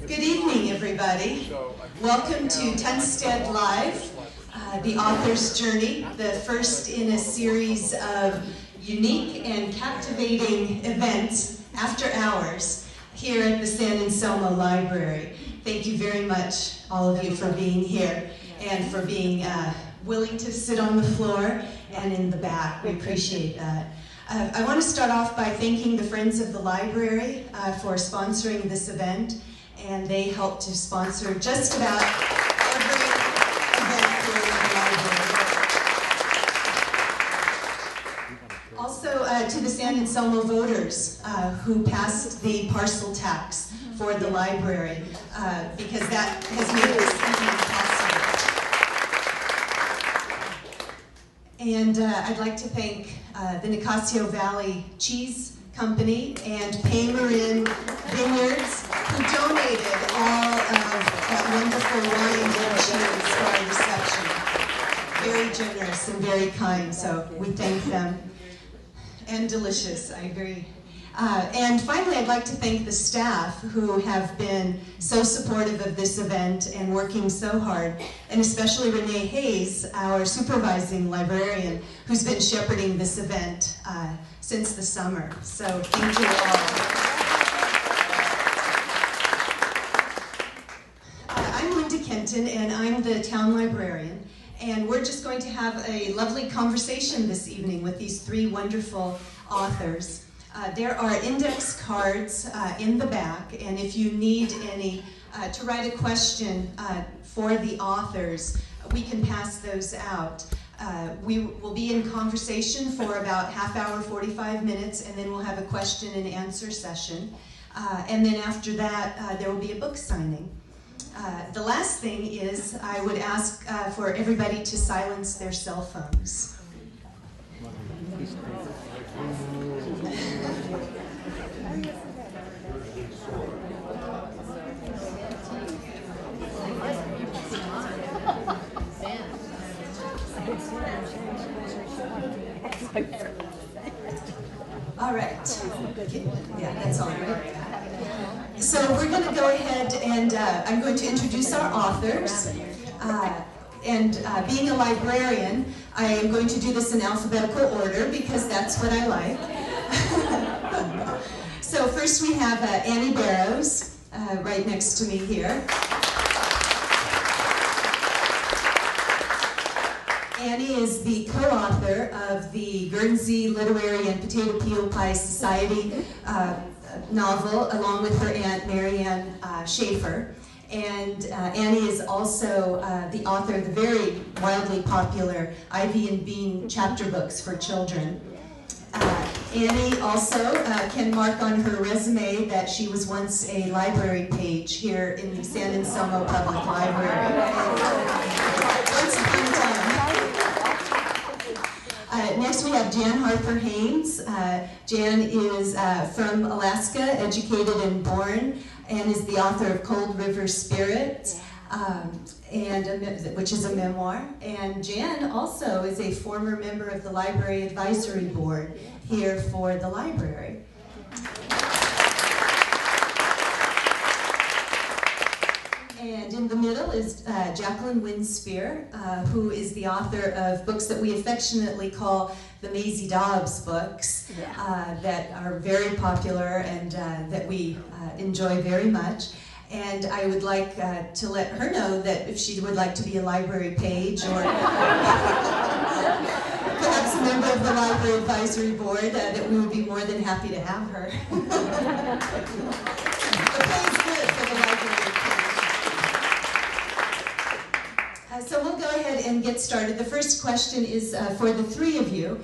Good evening, everybody. Welcome to Tunsted Live, the author's journey, the first in a series of unique and captivating events after hours here at the San Anselmo Library. Thank you very much, all of you, for being here and for being willing to sit on the floor and in the back. We appreciate that. I want to start off by thanking the Friends of the Library for sponsoring this event, and they helped to sponsor just about every event here in the library. Also to the San Anselmo voters who passed the parcel tax for the library, because that has made this evening possible. And I'd like to thank the Nicasio Valley Cheese Company and Pey-Marin Vineyards, who donated all of that wonderful wine and cheese for our reception. Very generous and very kind, so we thank them. And delicious, and finally, I'd like to thank the staff who have been so supportive of this event and working so hard, and especially Renee Hayes, our supervising librarian, who's been shepherding this event since the summer. So thank you all. I'm Linda Kenton, and I'm the town librarian, and we're just going to have a lovely conversation this evening with these three wonderful authors. There are index cards in the back, and if you need any to write a question for the authors, we can pass those out. We will be in conversation for about half hour, 45 minutes, and then we'll have a question and answer session. And then after that, there will be a book signing. The last thing is I would ask for everybody to silence their cell phones. All right. Yeah, that's all right. So we're going to go ahead and I'm going to introduce our authors. Being a librarian, I am going to do this in alphabetical order because that's what I like. So first we have Annie Barrows, right next to me here. Annie is the co-author of the Guernsey Literary and Potato Peel Pie Society novel, along with her aunt, Marianne Schaefer. And Annie is also the author of the very wildly popular Ivy and Bean chapter books for children. Annie also can mark on her resume that she was once a library page here in the San Anselmo Public Library. Once upon a time. Next we have Jan Harper-Haines. Jan is from Alaska, educated and born, and is the author of Cold River Spirit, which is a memoir. And Jan also is a former member of the Library Advisory Board here for the library. And in the middle is Jacqueline Winspear, who is the author of books that we affectionately call the Maisie Dobbs books, that are very popular and that we enjoy very much. And I would like to let her know that if she would like to be a library page or perhaps a member of the Library Advisory Board, that we would be more than happy to have her. The pay is good for the library page. So we'll go ahead and get started. The first question is for the three of you,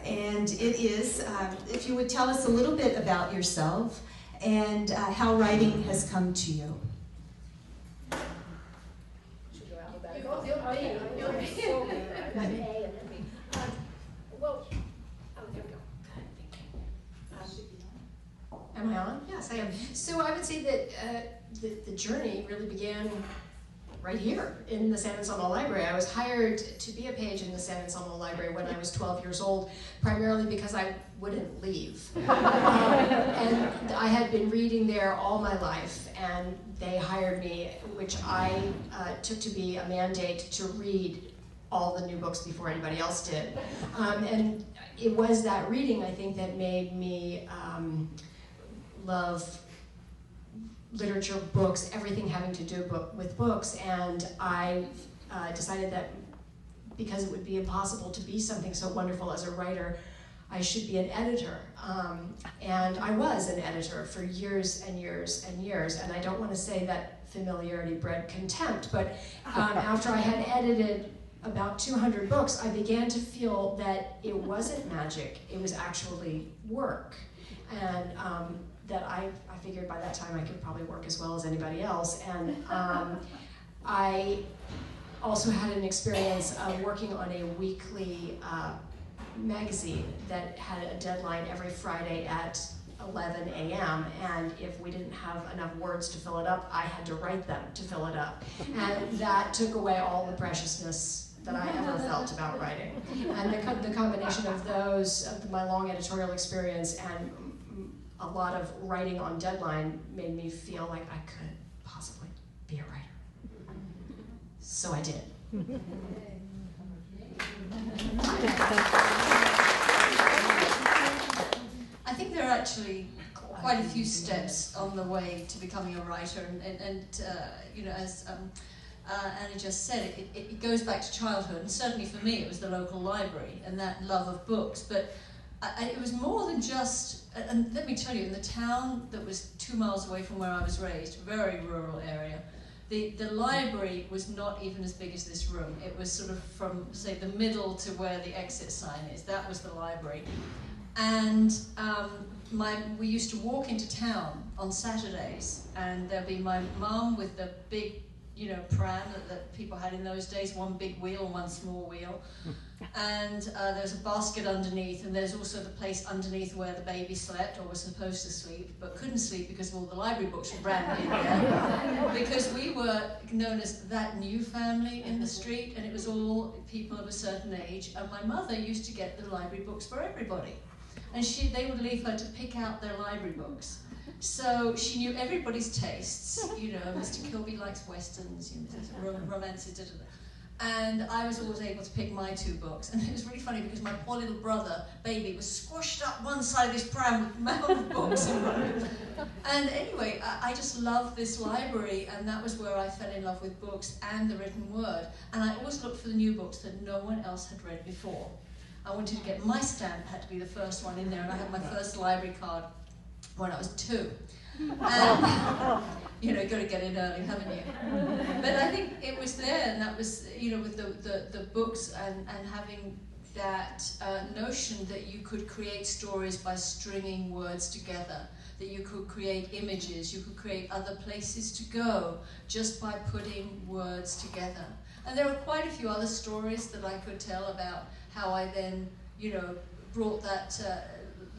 and it is, if you would tell us a little bit about yourself and how writing has come to you. Am I on? Yes, I am. So I would say that the journey really began right here in the San Anselmo Library. I was hired to be a page in the San Anselmo Library when I was 12 years old, primarily because I wouldn't leave. And I had been reading there all my life, and they hired me, which I took to be a mandate to read all the new books before anybody else did. And it was that reading, I think, that made me love literature, books, everything having to do with books. And I decided that because it would be impossible to be something so wonderful as a writer, I should be an editor. And I was an editor for years and years and years. And I don't want to say that familiarity bred contempt, but after I had edited about 200 books, I began to feel that it wasn't magic, it was actually work. And that I figured by that time I could probably work as well as anybody else. And I also had an experience of working on a weekly magazine that had a deadline every Friday at 11 a.m. and if we didn't have enough words to fill it up, I had to write them to fill it up. And that took away all the preciousness that I ever felt about writing. And the combination of those, of my long editorial experience and a lot of writing on deadline made me feel like I could possibly be a writer. So I did. I think there are actually quite a few steps on the way to becoming a writer, and you know, as Annie just said, it goes back to childhood, and certainly for me it was the local library and that love of books, but it was more than just, and let me tell you, in the town that was 2 miles away from where I was raised, very rural area, the library was not even as big as this room. It was sort of from, say, the middle to where the exit sign is. That was the library. And we used to walk into town on Saturdays, and there'd be my mum with the big, you know, pram that people had in those days, one big wheel and one small wheel. And there's a basket underneath, and there's also the place underneath where the baby slept, or was supposed to sleep, but couldn't sleep because of all the library books were brand in there. Because we were known as that new family in the street, and it was all people of a certain age. And my mother used to get the library books for everybody. And they would leave her to pick out their library books. So she knew everybody's tastes, you know, Mr. Kilby likes westerns, you know, romances, da, da, da. And I was always able to pick my 2 books. And it was really funny because my poor little brother, baby, was squashed up one side of his pram with a mound of books in front of him. And anyway, I just loved this library, and that was where I fell in love with books and the written word. And I always looked for the new books that no one else had read before. I wanted to get my stamp, had to be the first one in there, and I had my first library card when I was 2. And, you know, you've got to get in early, haven't you? But I think it was there, and that was, you know, with the books and having that notion that you could create stories by stringing words together, that you could create images, you could create other places to go just by putting words together. And there are quite a few other stories that I could tell about how I then, you know, brought that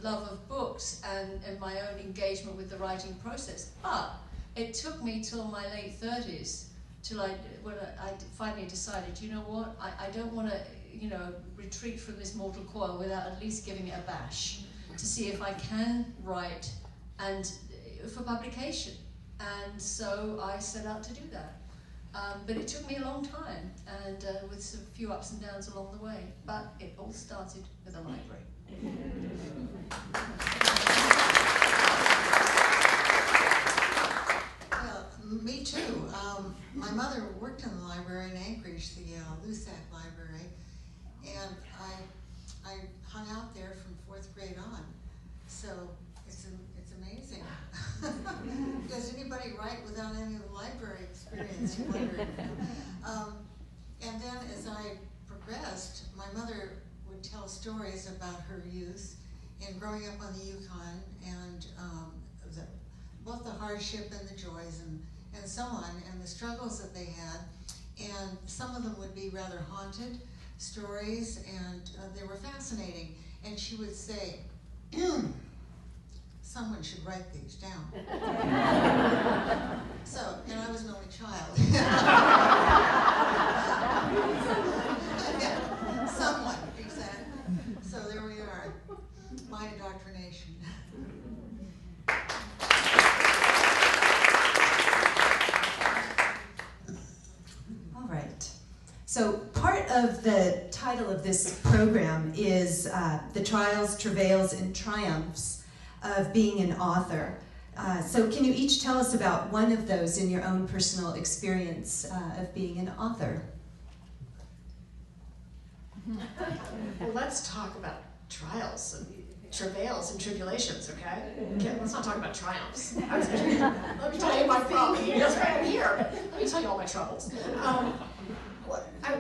love of books and my own engagement with the writing process. But it took me till my late 30s when I finally decided, you know what, I don't want to, you know, retreat from this mortal coil without at least giving it a bash to see if I can write and for publication. And so I set out to do that. But it took me a long time, and with some few ups and downs along the way. But it all started with a library. Well, me too. My mother worked in the library in Anchorage, the Lusac Library, and I hung out there from 4th grade on. So it's amazing. Does anybody write without any of the library experience, you wonder? And then as I progressed, my mother would tell stories about her youth and growing up on the Yukon, and both the hardship and the joys and so on, and the struggles that they had. And some of them would be rather haunted stories, and they were fascinating. And she would say, someone should write these down. So, and I was an only child. Yeah, someone, exactly. So there we are, my indoctrination. All right. So part of the title of this program is the trials, travails, and triumphs of being an author. So can you each tell us about one of those in your own personal experience of being an author? Well, let's talk about trials and travails and tribulations, okay? Let's not talk about triumphs. Let me tell you my problems. That's why I'm here. Let me tell you all my troubles.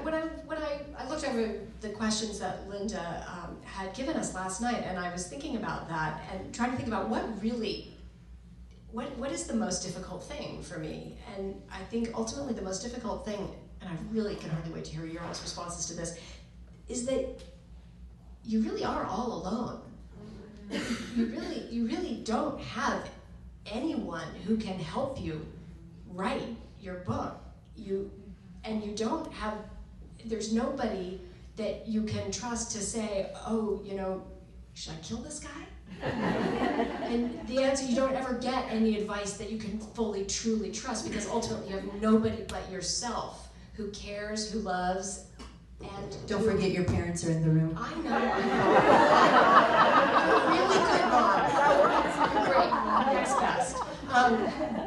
When I looked over the questions that Linda had given us last night, and I was thinking about that and trying to think about what is the most difficult thing for me. And I think ultimately the most difficult thing, and I really can hardly wait to hear your all's responses to this, is that you really are all alone. You really don't have anyone who can help you write your book. There's nobody that you can trust to say, oh, should I kill this guy? And the answer, you don't ever get any advice that you can fully, truly trust, because ultimately you have nobody but yourself who cares, who loves, and Don't forget your parents are in the room. I know. Really good mom. Great mom, next best.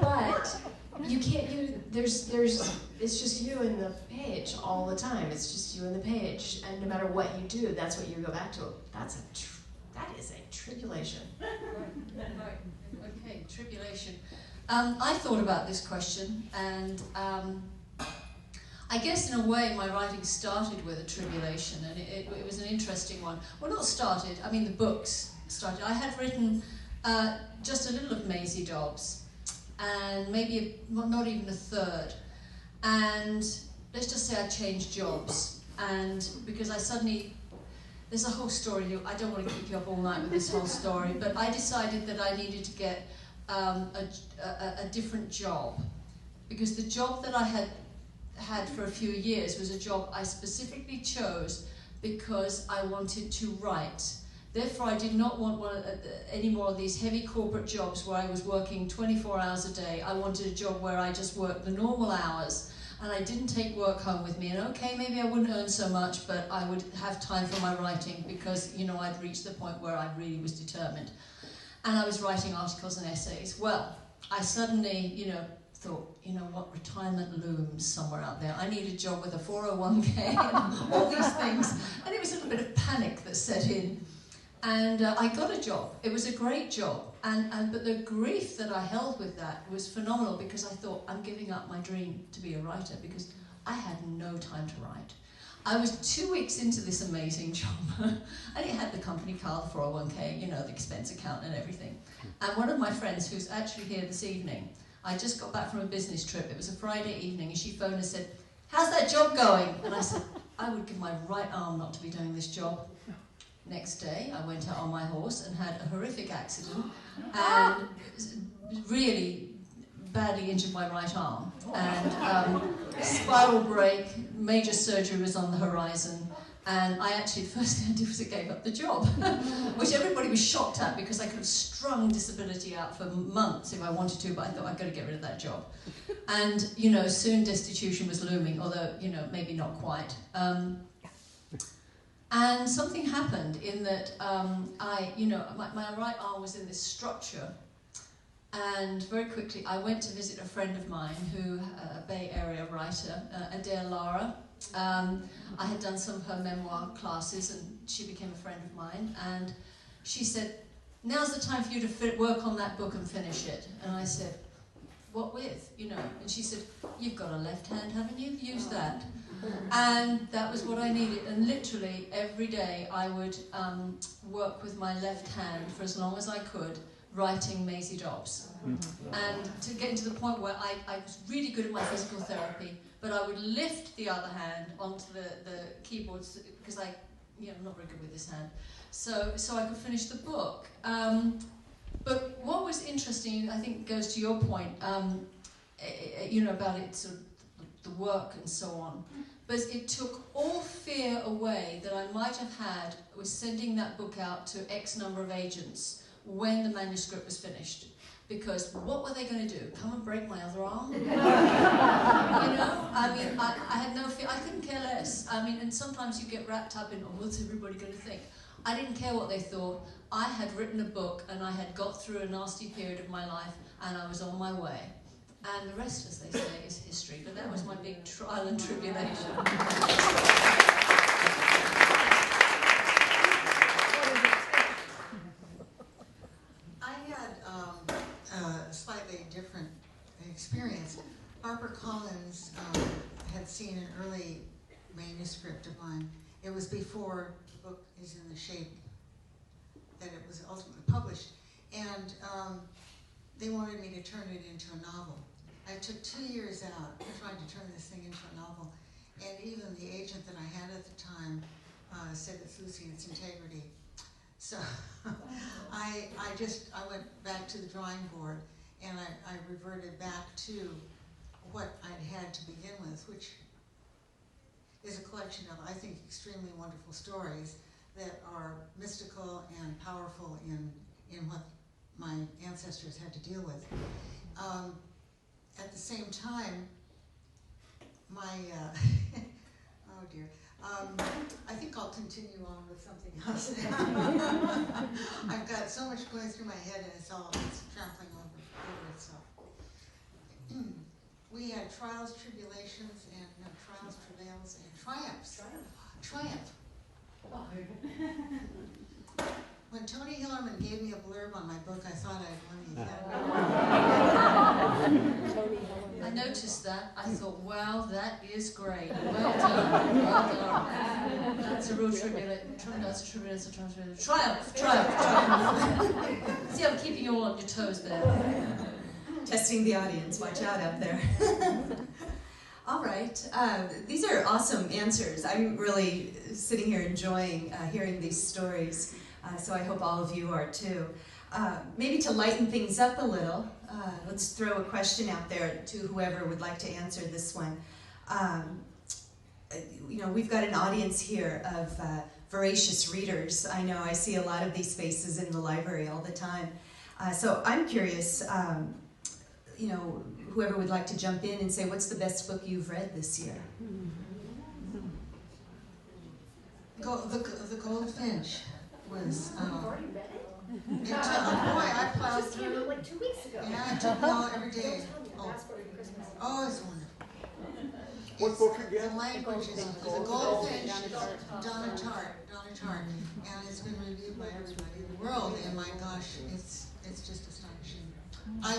But you can't. It's just you and the page all the time. It's just you and the page, and no matter what you do, that's what you go back to. That is a tribulation. Right. Okay, tribulation. I thought about this question, and I guess in a way my writing started with a tribulation, and it was an interesting one. Well, not started, I mean the books started. I had written just a little of Maisie Dobbs, and maybe not even a third. And let's just say I changed jobs, and because there's a whole story, I don't want to keep you up all night with this whole story, but I decided that I needed to get a different job, because the job that I had for a few years was a job I specifically chose because I wanted to write. Therefore, I did not want any more of these heavy corporate jobs where I was working 24 hours a day. I wanted a job where I just worked the normal hours and I didn't take work home with me. And okay, maybe I wouldn't earn so much, but I would have time for my writing because, I'd reached the point where I really was determined. And I was writing articles and essays. Well, I suddenly, thought, what, retirement looms somewhere out there. I need a job with a 401k and all these things. And it was a little bit of panic that set in. And I got a job. It was a great job. But the grief that I held with that was phenomenal, because I thought, I'm giving up my dream to be a writer because I had no time to write. I was 2 weeks into this amazing job. And it had the company car, the 401k, the expense account and everything. And one of my friends, who's actually here this evening, I just got back from a business trip. It was a Friday evening, and she phoned and said, how's that job going? And I said, I would give my right arm not to be doing this job. Next day, I went out on my horse and had a horrific accident and really badly injured my right arm. And spiral break, major surgery was on the horizon. And I actually, the first thing I did was I gave up the job, which everybody was shocked at, because I could have strung disability out for months if I wanted to, but I thought I've got to get rid of that job. And, soon destitution was looming, although, maybe not quite. And something happened in that my right arm was in this structure, and very quickly I went to visit a friend of mine who, a Bay Area writer, Adair Lara. I had done some of her memoir classes, and she became a friend of mine, and she said, now's the time for you to work on that book and finish it. And I said, what with? And she said, you've got a left hand, haven't you? Use that. And that was what I needed, and literally every day I would work with my left hand for as long as I could, writing Maisie Dobbs. And to get to the point where I was really good at my physical therapy, but I would lift the other hand onto the keyboards, because I'm not very good with this hand, so I could finish the book. But But what was interesting, I think, goes to your point, you know, about it, sort of the work and so on. But it took all fear away that I might have had with sending that book out to X number of agents when the manuscript was finished. Because what were they going to do? Come and break my other arm? You know? I mean, I had no fear. I couldn't care less. I mean, and sometimes you get wrapped up in, oh, what's everybody going to think? I didn't care what they thought. I had written a book and I had got through a nasty period of my life and I was on my way. And the rest, as they say, is history. But that was my big trial and tribulation. I had a slightly different experience. Harper-Collins had seen an early manuscript of mine. It was before the book is in the shape that it was ultimately published. And they wanted me to turn it into a novel. I took 2 years out trying to turn this thing into a novel. And even the agent that I had at the time said it's losing its integrity. So I went back to the drawing board and I reverted back to what I'd had to begin with, which is a collection of, I think, extremely wonderful stories that are mystical and powerful in what my ancestors had to deal with. At the same time, my, oh dear, I think I'll continue on with something else now. I've got so much going through my head and it's trampling over itself. We had trials, tribulations, and trials, travails, and triumphs. Triumph. When Tony Hillerman gave me a blurb on my book, I thought I'd won the I noticed that. I thought, wow, that is great. Well done. Well done. That's a real tribulation. That's a tribulation. Triumph. See, I'm keeping you all on your toes there. Testing the audience. Watch out up there. All right. These are awesome answers. I'm really sitting here enjoying hearing these stories. So I hope all of you are too. Maybe to lighten things up a little, let's throw a question out there to whoever would like to answer this one. You know, we've got an audience here of voracious readers. I know I see a lot of these faces in the library all the time. So I'm curious, you know, whoever would like to jump in and say, what's the best book you've read this year? The Goldfinch was, it took, boy, I plowed through. Like 2 weeks ago. Yeah, it took me all every day. Oh, it's wonderful. What book again? The language is The Goldfinch, Donna Tartt, and it's been reviewed by everybody in the world, and my gosh, it's just astonishing. I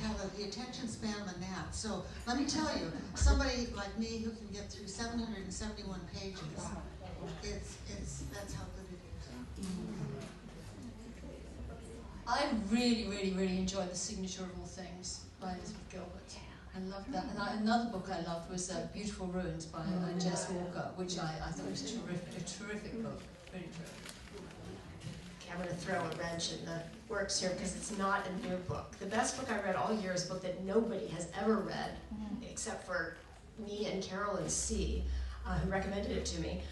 have the attention span of a gnat, so let me tell you, somebody like me who can get through 771 pages, that's how good it is. I really enjoyed The Signature of All Things by Elizabeth Gilbert. I loved that. And another book I loved was Beautiful Ruins by Jess Walker, which I thought was a terrific book. Really terrific. Okay, I'm going to throw a wrench in the works here because it's not a new book. The best book I read all year is a book that nobody has ever read except for me and Carolyn C., who recommended it to me.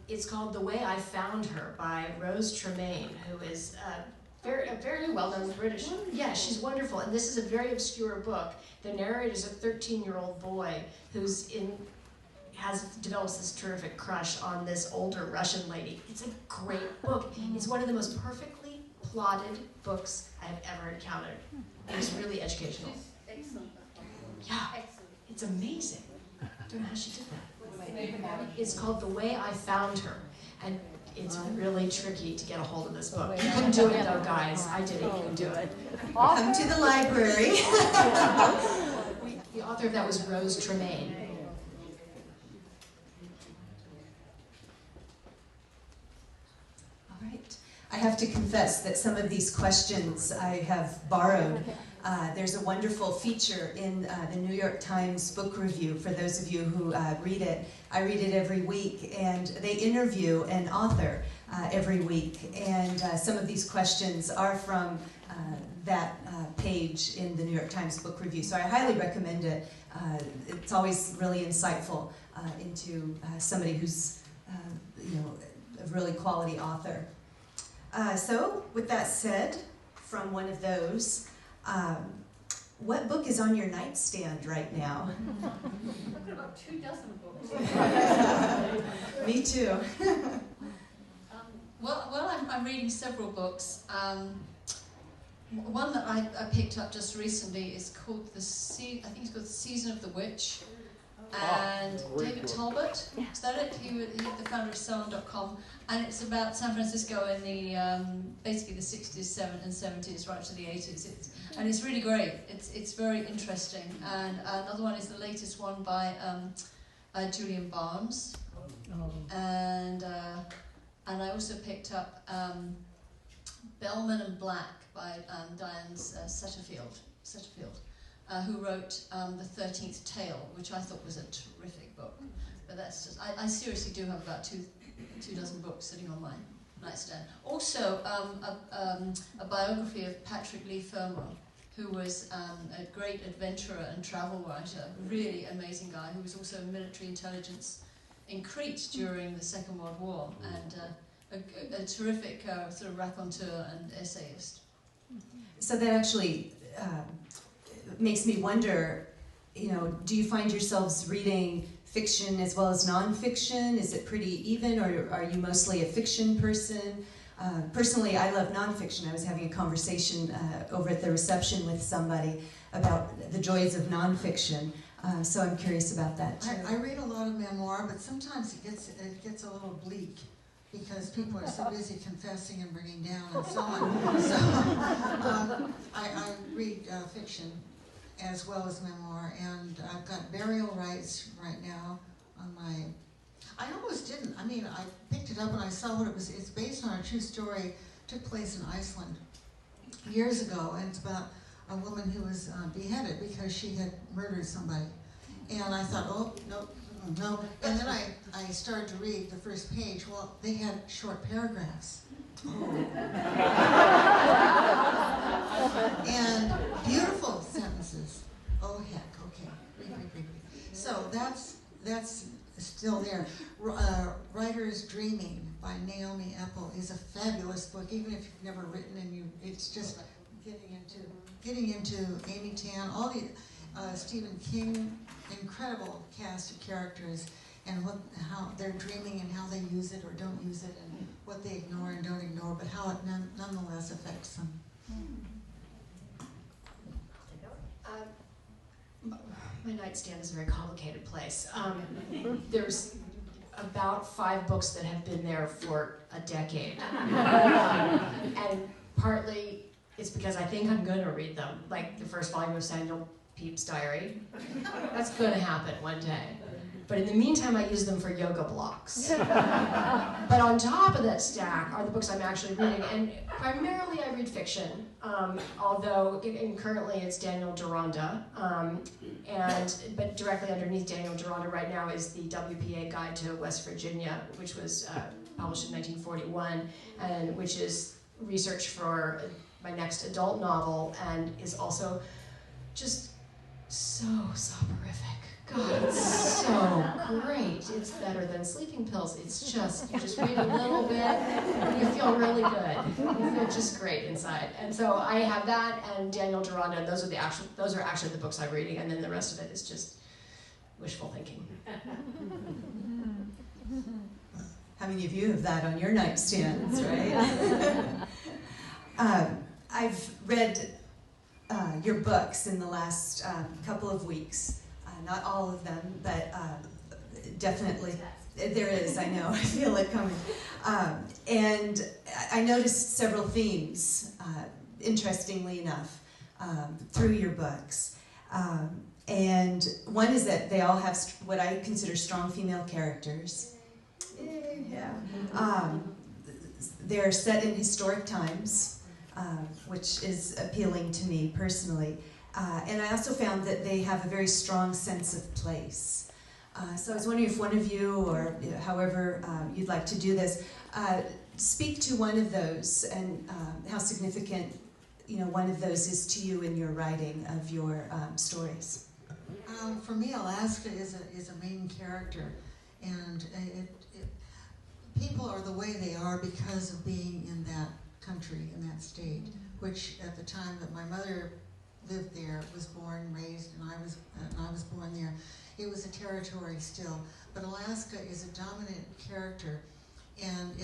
It's called The Way I Found Her by Rose Tremaine, who is a very well-known British. Yeah, she's wonderful. And this is a very obscure book. The narrator is a 13-year-old boy who's develops this terrific crush on this older Russian lady. It's a great book. It's one of the most perfectly plotted books I have ever encountered. It's really educational. Excellent. Yeah, it's amazing. I don't know how she did that. It's called The Way I Found Her, and it's really tricky to get a hold of this book. You can do it though, guys. I did it. You can do it. Come to the library. The author of that was Rose Tremaine. All right. I have to confess that some of these questions I have borrowed There's a wonderful feature in the New York Times book review for those of you who read it. I read it every week, and they interview an author every week, and some of these questions are from that page in the New York Times book review. So I highly recommend it. It's always really insightful into somebody who's a really quality author. So with that said, from one of those, what book is on your nightstand right now? About 24 books. Me too. Well, I'm reading several books. One that I picked up just recently is called I think it's called The Season of the Witch. And David Talbot, is that it? He's the founder of Salon.com, and it's about San Francisco in the basically the 60s, and 70s, right to the 80s. And it's really great. It's very interesting. And another one is the latest one by Julian Barnes. And I also picked up Bellman and Black by Diane Setterfield, who wrote The 13th Tale, which I thought was a terrific book. But that's just, I seriously do have about two dozen books sitting on my nightstand. Also, a biography of Patrick Leigh Fermor, who was a great adventurer and travel writer, really amazing guy, who was also military intelligence in Crete during the Second World War, and a terrific sort of raconteur and essayist. So that actually makes me wonder, do you find yourselves reading fiction as well as nonfiction? Is it pretty even, or are you mostly a fiction person? Personally, I love nonfiction. I was having a conversation over at the reception with somebody about the joys of nonfiction. So I'm curious about that too. I read a lot of memoir, but sometimes it gets a little bleak, because people are so busy confessing and bringing down and so on. So I read fiction as well as memoir, and I've got Burial Rites right now on my... I almost didn't. I mean, I picked it up and I saw what it was. It's based on a true story. Took place in Iceland years ago, and it's about a woman who was beheaded because she had murdered somebody. And I thought, oh, no. And then I started to read the first page. Well, they had short paragraphs. And beautiful sentences. Oh, heck, okay. Read. So that's still there. Writer's Dreaming by Naomi Epple is a fabulous book, even if you've never written, and it's just getting into Amy Tan, all the Stephen King, incredible cast of characters, and how they're dreaming and how they use it or don't use it, and what they ignore and don't ignore, but how it nonetheless affects them. My nightstand is a very complicated place. There's about 5 books that have been there for a decade. And partly it's because I think I'm going to read them, like the first volume of Samuel Pepys' diary. That's going to happen one day. But in the meantime, I use them for yoga blocks. But on top of that stack are the books I'm actually reading, and primarily I read fiction, although currently it's Daniel Deronda, but directly underneath Daniel Deronda right now is the WPA Guide to West Virginia, which was published in 1941, and which is research for my next adult novel, and is also just so soporific. God, it's so great. It's better than sleeping pills. It's just, you just read a little bit and you feel really good. You feel just great inside. And so I have that and Daniel Deronda, and those are actually the books I'm reading, and then the rest of it is just wishful thinking. How many of you have that on your nightstands, right? I've read your books in the last couple of weeks. Not all of them, but definitely there is, I know, I feel it coming. And I noticed several themes, interestingly enough, through your books. And one is that they all have what I consider strong female characters. Yeah. They're set in historic times. which is appealing to me personally. And I also found that they have a very strong sense of place. So I was wondering if one of you, or however you'd like to do this, speak to one of those and how significant one of those is to you in your writing of your stories. For me, Alaska is a main character, and people are the way they are because of being in that country, in that state, which at the time that my mother lived there, was born, raised, and I was born there. It was a territory still, but Alaska is a dominant character, and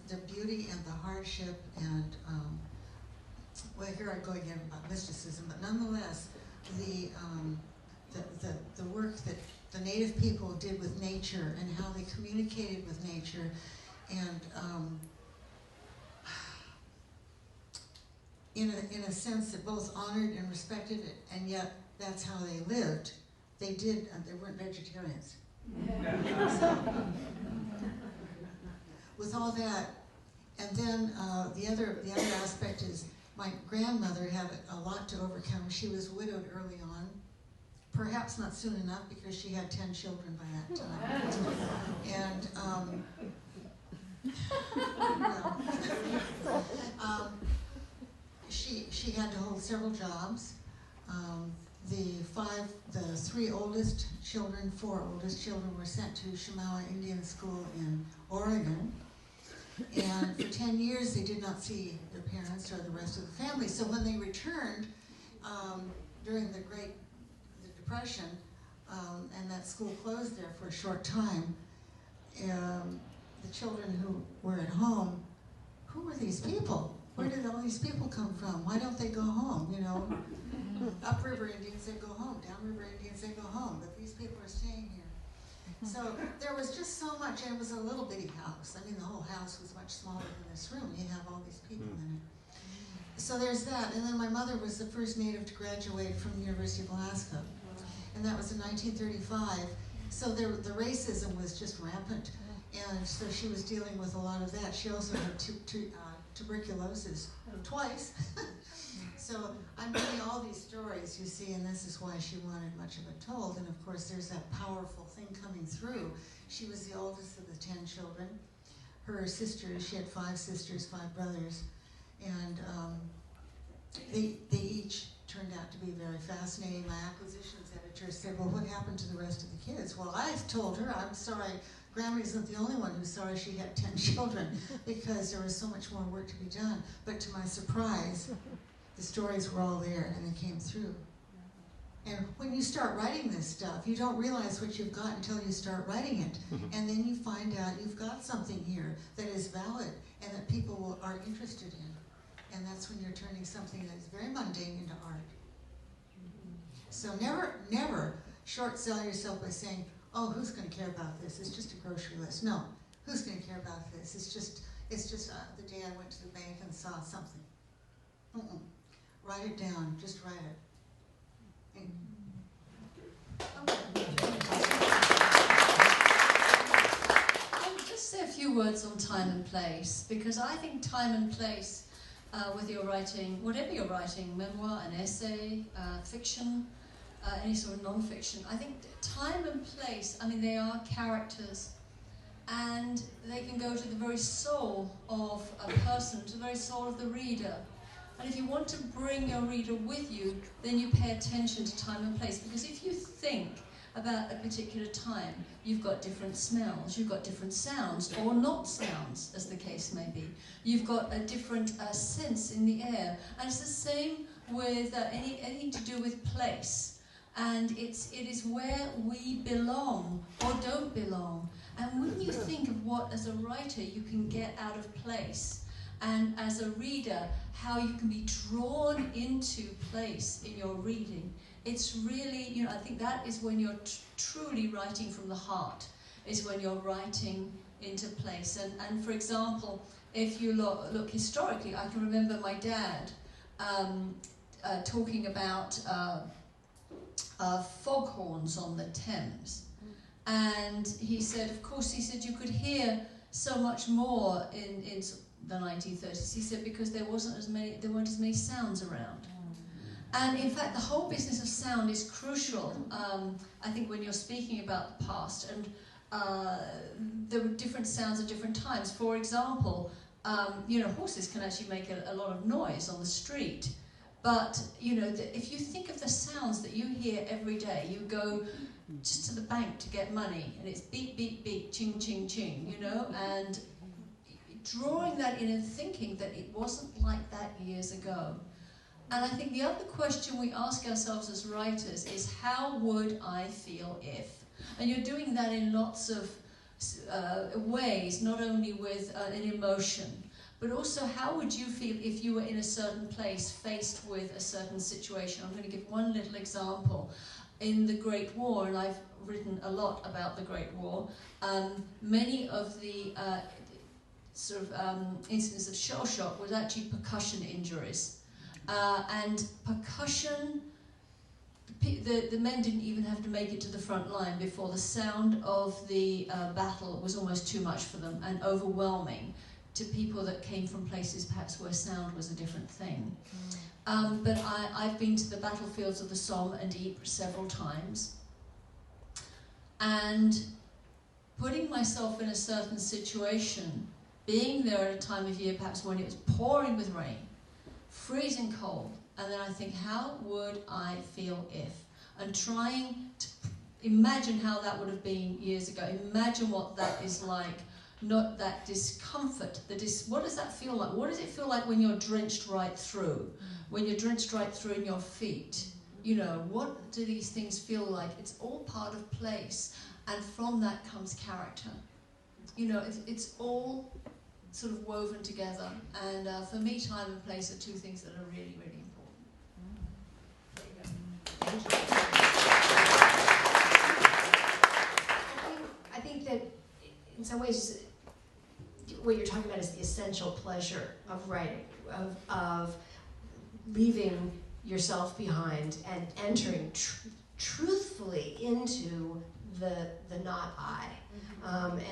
the beauty and the hardship and well, here I go again about mysticism, but nonetheless, the work that the native people did with nature and how they communicated with nature, and in a sense that both honored and respected it, and yet that's how they lived. They weren't vegetarians. So, with all that, and then the other aspect is my grandmother had a lot to overcome. She was widowed early on, perhaps not soon enough because she had 10 children by that time. And she had to hold several jobs. The four oldest children were sent to Shamawa Indian School in Oregon. And for 10 years, they did not see their parents or the rest of the family. So when they returned during the Great Depression, and that school closed there for a short time, the children who were at home, who were these people? Where did all these people come from? Why don't they go home? Upriver Indians, they go home. Downriver Indians, they go home. But these people are staying here. So there was just so much, and it was a little bitty house. I mean, the whole house was much smaller than this room. You have all these people in it. So there's that. And then my mother was the first native to graduate from the University of Alaska. And that was in 1935. So the racism was just rampant. And so she was dealing with a lot of that. She also had tuberculosis twice. So I'm reading all these stories, you see, and this is why she wanted much of it told. And of course, there's that powerful thing coming through. She was the oldest of the 10 children. Her sisters, she had 5 sisters, 5 brothers, and they each turned out to be very fascinating. My acquisitions editor said, well, what happened to the rest of the kids? Well, I told her, I'm sorry, Grandma isn't the only one who's sorry she had 10 children, because there was so much more work to be done. But to my surprise, the stories were all there, and they came through. And when you start writing this stuff, you don't realize what you've got until you start writing it. And then you find out you've got something here that is valid and that people are interested in. And that's when you're turning something that is very mundane into art. So never short sell yourself by saying, oh, who's going to care about this? It's just a grocery list. No, who's going to care about this? It's just the day I went to the bank and saw something. Write it down. Just write it. I'll just say a few words on time and place, because I think time and place with your writing, whatever you're writing, memoir, an essay, fiction, any sort of non-fiction, I think time and place, I mean, they are characters, and they can go to the very soul of a person, to the very soul of the reader. And if you want to bring your reader with you, then you pay attention to time and place. Because if you think about a particular time, you've got different smells, you've got different sounds, or not sounds, as the case may be. You've got a different sense in the air. And it's the same with anything to do with place. And it is where we belong or don't belong. And when you think of what, as a writer, you can get out of place, and as a reader, how you can be drawn into place in your reading, it's really, I think that is when you're truly writing from the heart, is when you're writing into place. And for example, if you look historically, I can remember my dad talking about foghorns on the Thames. And he said, of course, you could hear so much more in the 1930s. He said because there weren't as many sounds around. And in fact, the whole business of sound is crucial, I think, when you're speaking about the past. And there were different sounds at different times. For example, horses can actually make a lot of noise on the street. But, if you think of the sounds that you hear every day, you go just to the bank to get money, and it's beep, beep, beep, ching, ching, ching, and drawing that in and thinking that it wasn't like that years ago. And I think the other question we ask ourselves as writers is, how would I feel if? And you're doing that in lots of ways, not only with an emotion, but also how would you feel if you were in a certain place faced with a certain situation? I'm going to give one little example. In the Great War, and I've written a lot about the Great War, many of the incidents of shell shock was actually percussion injuries. And percussion, the men didn't even have to make it to the front line before the sound of the battle was almost too much for them and overwhelming to people that came from places perhaps where sound was a different thing. But I've been to the battlefields of the Somme and Ypres several times, and putting myself in a certain situation, being there at a time of year perhaps when it was pouring with rain, freezing cold, and then I think, how would I feel if? And trying to imagine how that would have been years ago. Imagine what that is like, not that discomfort. What does that feel like? What does it feel like when you're drenched right through? When you're drenched right through in your feet? What do these things feel like? It's all part of place, and from that comes character. It's all sort of woven together, and for me, time and place are two things that are really, really important. Thank you. I think that in some ways, what you're talking about is the essential pleasure of writing, of leaving yourself behind and entering truthfully into the not I.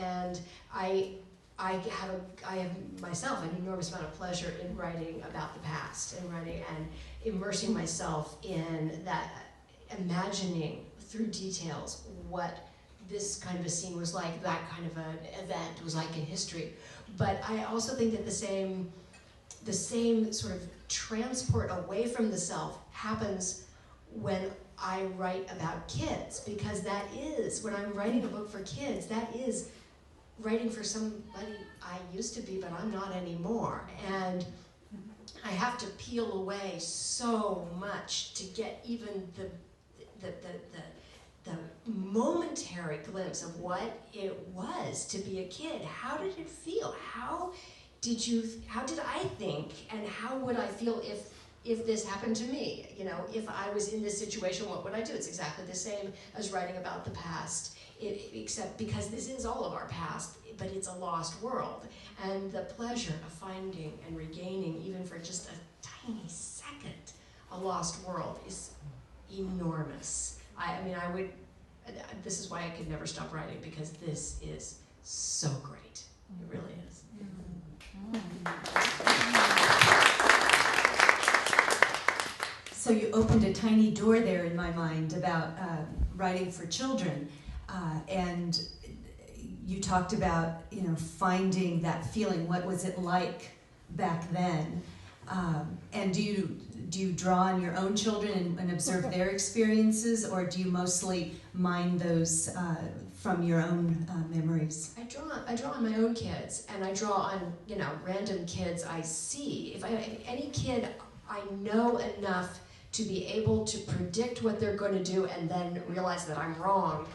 And I have myself an enormous amount of pleasure in writing about the past, and writing and immersing myself in that, imagining through details what this kind of a scene was like, that kind of an event was like in history. But I also think that the same sort of transport away from the self happens when I write about kids, because that is, when I'm writing a book for kids, that is writing for somebody I used to be, but I'm not anymore. And I have to peel away so much to get even the momentary glimpse of what it was to be a kid. How did it feel? How did I think, and how would I feel if this happened to me? If I was in this situation, what would I do? It's exactly the same as writing about the past, except because this is all of our past, but it's a lost world. And the pleasure of finding and regaining, even for just a tiny second, a lost world is enormous. This is why I could never stop writing, because this is so great. It really is. So you opened a tiny door there in my mind about writing for children, and you talked about finding that feeling. What was it like back then? And do you draw on your own children and observe their experiences, or do you mostly mine those from your own memories? I draw on my own kids, and I draw on random kids I see. If any kid I know enough to be able to predict what they're going to do and then realize that I'm wrong,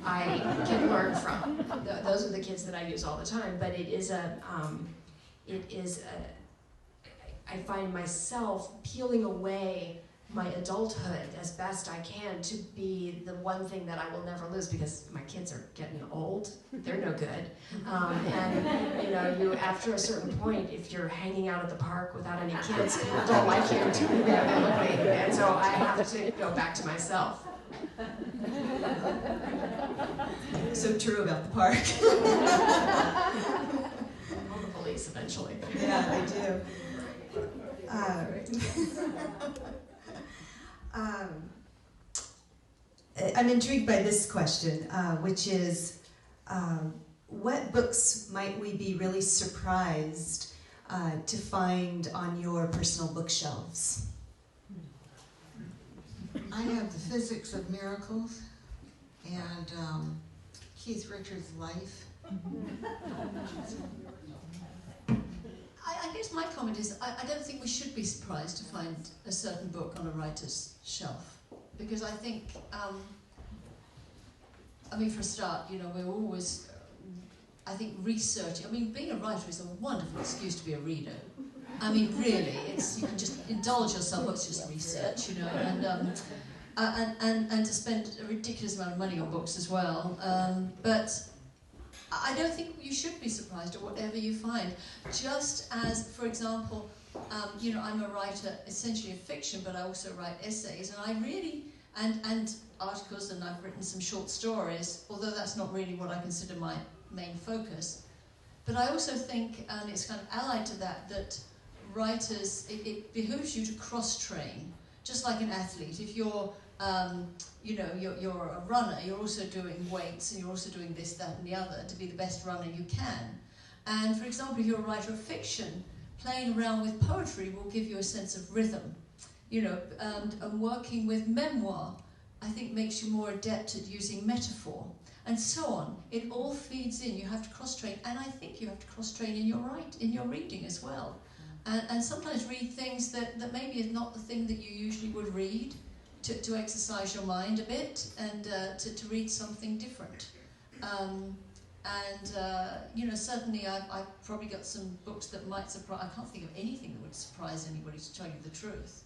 I can learn from. Those are the kids that I use all the time. But I find myself peeling away my adulthood as best I can to be the one thing that I will never lose, because my kids are getting old. They're no good. And you after a certain point, if you're hanging out at the park without any kids, people don't like you to be there. And so I have to go back to myself. So true about the park. Wonderful police eventually. Yeah, they do. I'm intrigued by this question, which is, what books might we be really surprised to find on your personal bookshelves? I have The Physics of Miracles and Keith Richards' Life. I guess my comment is I don't think we should be surprised to find a certain book on a writer's shelf, because I think, I mean, for a start, you know, we're always, I think, researching. I mean, being a writer is a wonderful excuse to be a reader. I mean, really, it's, you can just indulge yourself. It's just research, you know, and to spend a ridiculous amount of money on books as well. But I don't think you should be surprised at whatever you find. Just as, for example, you know, I'm a writer essentially of fiction, but I also write essays, and I really, and articles, and I've written some short stories, although that's not really what I consider my main focus. But I also think, and it's kind of allied to that, that writers, it behooves you to cross-train, just like an athlete. If you're, you know, you're a runner, you're also doing weights, and you're also doing this, that, and the other to be the best runner you can. And for example, if you're a writer of fiction, playing around with poetry will give you a sense of rhythm. You know, and working with memoir, I think, makes you more adept at using metaphor, and so on. It all feeds in. You have to cross-train, and I think you have to cross-train in your reading as well. And sometimes read things that maybe is not the thing that you usually would read, to exercise your mind a bit, and to read something different. You know, certainly I've probably got some books that might surprise. I can't think of anything that would surprise anybody, to tell you the truth.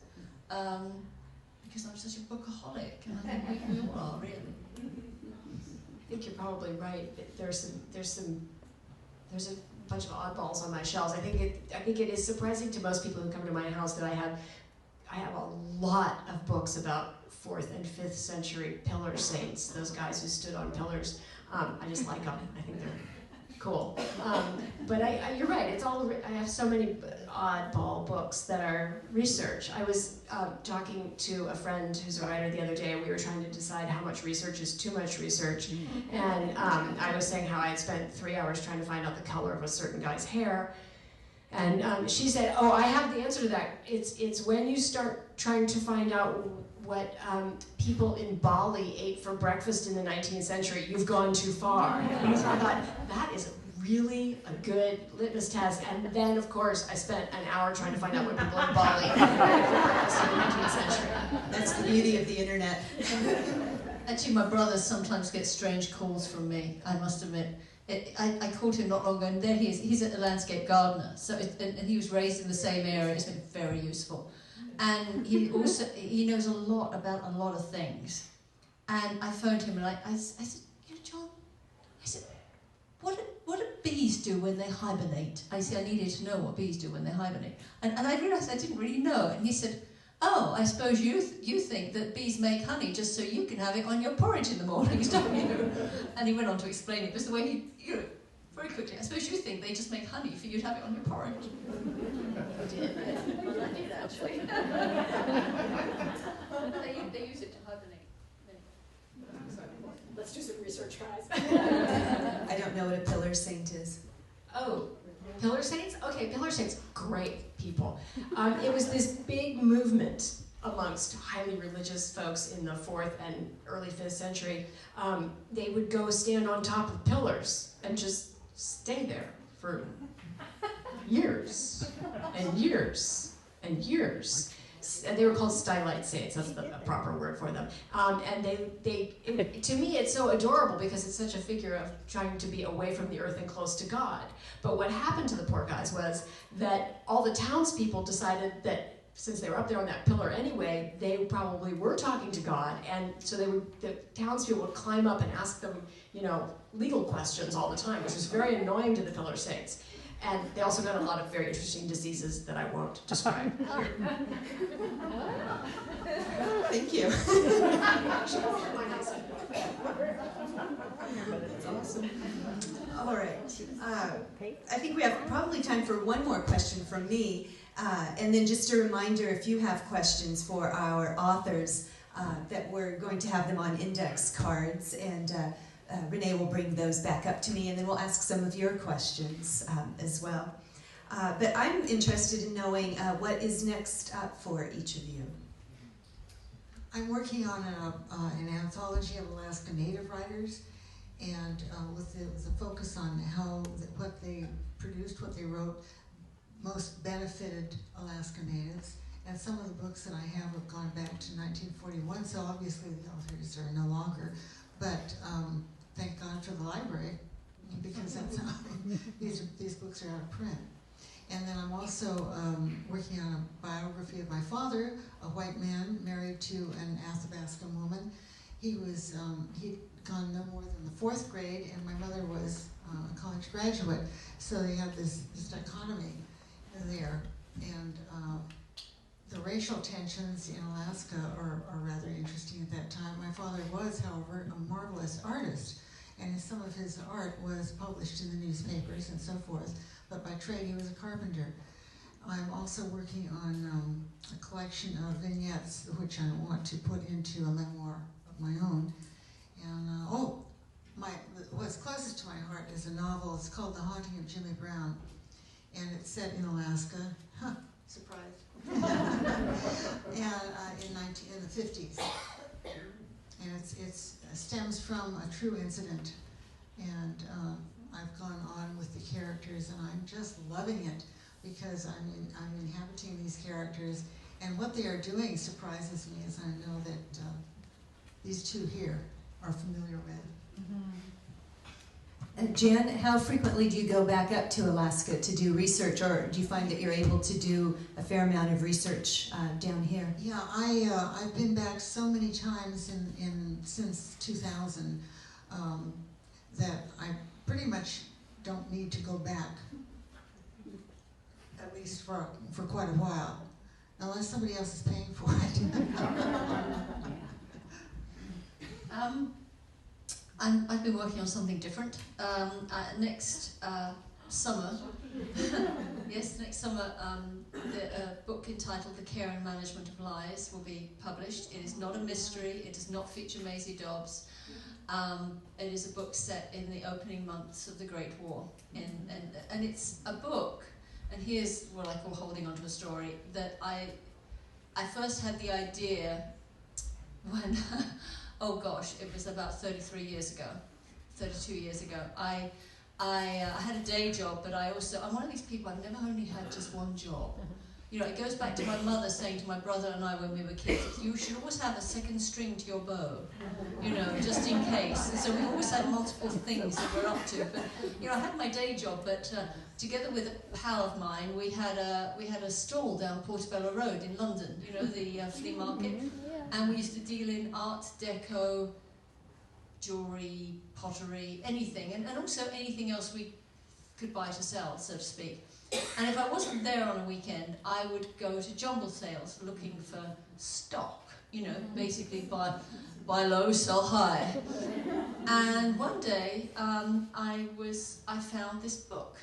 Because I'm such a bookaholic, and I think we all are, really. I think you're probably right. There's a bunch of oddballs on my shelves. I think it is surprising to most people who come to my house that I have a lot of books about 4th and 5th century pillar saints, those guys who stood on pillars. I just like them. I think they're cool. But you're right. It's all. I have so many oddball books that are research. I was talking to a friend who's a writer the other day, and we were trying to decide how much research is too much research. And I was saying how I had spent 3 hours trying to find out the color of a certain guy's hair. And she said, "Oh, I have the answer to that. It's when you start trying to find out what people in Bali ate for breakfast in the 19th century, you've gone too far." And so I thought, that is really a good litmus test. And then, of course, I spent an hour trying to find out what people in Bali ate for breakfast in the 19th century. That's the beauty of the internet. Actually, my brother sometimes gets strange calls from me, I must admit. I called him not long ago, and there he is. He's a landscape gardener, and he was raised in the same area. It's been very useful. And he knows a lot about a lot of things. And I phoned him, and I said, you know, John, I said, what do bees do when they hibernate? I said, I needed to know what bees do when they hibernate. And I realised I didn't really know. And he said, oh, I suppose you think that bees make honey just so you can have it on your porridge in the mornings, don't you? And he went on to explain it, but the way he, you know, very quickly, I suppose you think they just make honey for you to have it on your porridge. I did. I did, actually. They use it to hibernate. Let's do some research, guys. I don't know what a pillar saint is. Oh, pillar saints? Okay, pillar saints, great people. It was this big movement amongst highly religious folks in the 4th and early 5th century. They would go stand on top of pillars and just stay there for years and years and years. And they were called stylite saints, that's the proper word for them. And to me, it's so adorable because it's such a figure of trying to be away from the earth and close to God. But what happened to the poor guys was that all the townspeople decided that since they were up there on that pillar anyway, they probably were talking to God, and so the townspeople would climb up and ask them, you know, legal questions all the time, which was very annoying to the pillar saints. And they also got a lot of very interesting diseases that I won't describe here. Thank you. That's awesome. All right. I think we have probably time for one more question from me. And then just a reminder, if you have questions for our authors, that we're going to have them on index cards. And Renee will bring those back up to me, and then we'll ask some of your questions as well. But I'm interested in knowing what is next up for each of you. I'm working on an anthology of Alaska Native writers, and with the focus on how what they produced, what they wrote, most benefited Alaska Natives. And some of the books that I have gone back to 1941, so obviously the authors are no longer. But thank God for the library, because that's how these books are out of print. And then I'm also working on a biography of my father, a white man married to an Athabascan woman. He'd gone no more than the 4th grade, and my mother was a college graduate. So they had this dichotomy there. And the racial tensions in Alaska are rather interesting at that time. My father was, however, a marvelous artist, and some of his art was published in the newspapers and so forth. But by trade, he was a carpenter. I'm also working on a collection of vignettes, which I want to put into a memoir of my own. And what's closest to my heart is a novel. It's called The Haunting of Jimmy Brown, and it's set in Alaska. Huh, surprise. And in the 50s. And it stems from a true incident. And I've gone on with the characters, and I'm just loving it because I'm inhabiting these characters, and what they are doing surprises me, as I know that these two here are familiar with. Mm-hmm. Jan, how frequently do you go back up to Alaska to do research, or do you find that you're able to do a fair amount of research down here? Yeah, I've been back so many times since 2000 that I pretty much don't need to go back, at least for quite a while, unless somebody else is paying for it. I've been working on something different. Next summer, next summer, a book entitled The Care and Management of Lies will be published. It is not a mystery. It does not feature Maisie Dobbs. It is a book set in the opening months of the Great War. And it's a book, and here's what I call holding onto a story, that I first had the idea when, oh gosh, it was about 32 years ago. I had a day job, but I'm one of these people, I've never only had just one job. You know, it goes back to my mother saying to my brother and I when we were kids, you should always have a second string to your bow, you know, just in case. And so we always had multiple things that we're up to. But, you know, I had my day job, but together with a pal of mine, we had a stall down Portobello Road in London, you know, the flea market. And we used to deal in art, deco, jewellery, pottery, anything, and also anything else we could buy to sell, so to speak. And if I wasn't there on a weekend, I would go to jumble sales looking for stock, you know, basically buy low, sell high. And one day I found this book,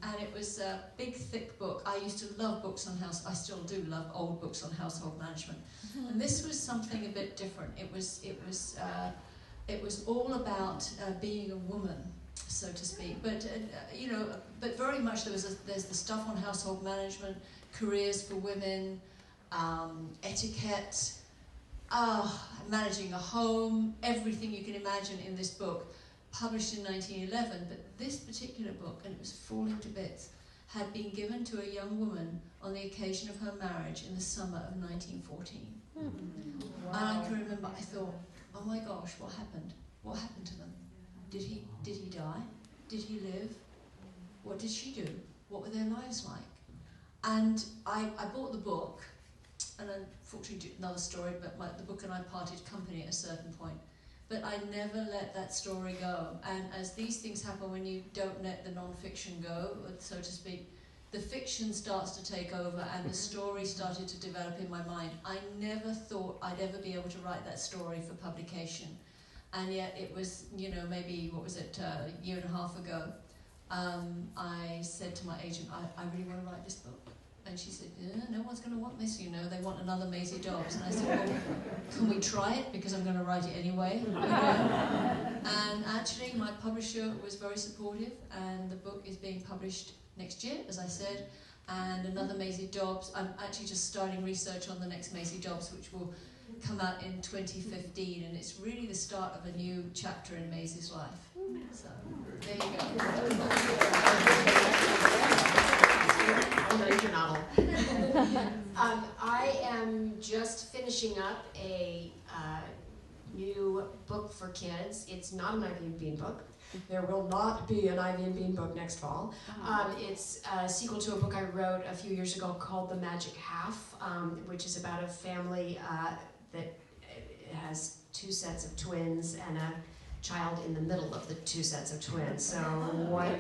and it was a big, thick book. I used to love books on I still do love old books on household management. And this was something a bit different. It was all about being a woman, so to speak. But you know, but very much there's the stuff on household management, careers for women, etiquette, managing a home, everything you can imagine in this book, published in 1911. But this particular book, and it was falling to bits, had been given to a young woman on the occasion of her marriage in the summer of 1914. Wow. And I can remember, I thought, oh my gosh, what happened? What happened to them? Did he die? Did he live? What did she do? What were their lives like? And I bought the book, and unfortunately, another story, but the book and I parted company at a certain point. But I never let that story go. And as these things happen when you don't let the non-fiction go, so to speak, the fiction starts to take over, and the story started to develop in my mind. I never thought I'd ever be able to write that story for publication. And yet it was, you know, maybe, what was it, a year and a half ago, I said to my agent, I really want to write this book. And she said, no one's going to want this, you know, they want another Maisie Dobbs. And I said, well, can we try it? Because I'm going to write it anyway. You know? And actually, my publisher was very supportive, and the book is being published next year, as I said. And another Maisie Dobbs. I'm actually just starting research on the next Maisie Dobbs, which will come out in 2015, and it's really the start of a new chapter in Maisie's life. So, there you go. Your novel. I am just finishing up a new book for kids. It's not an Ivy and Bean book. There will not be an Ivy and Bean book next fall. It's a sequel to a book I wrote a few years ago called The Magic Half, which is about a family that has two sets of twins and a child in the middle of the two sets of twins. So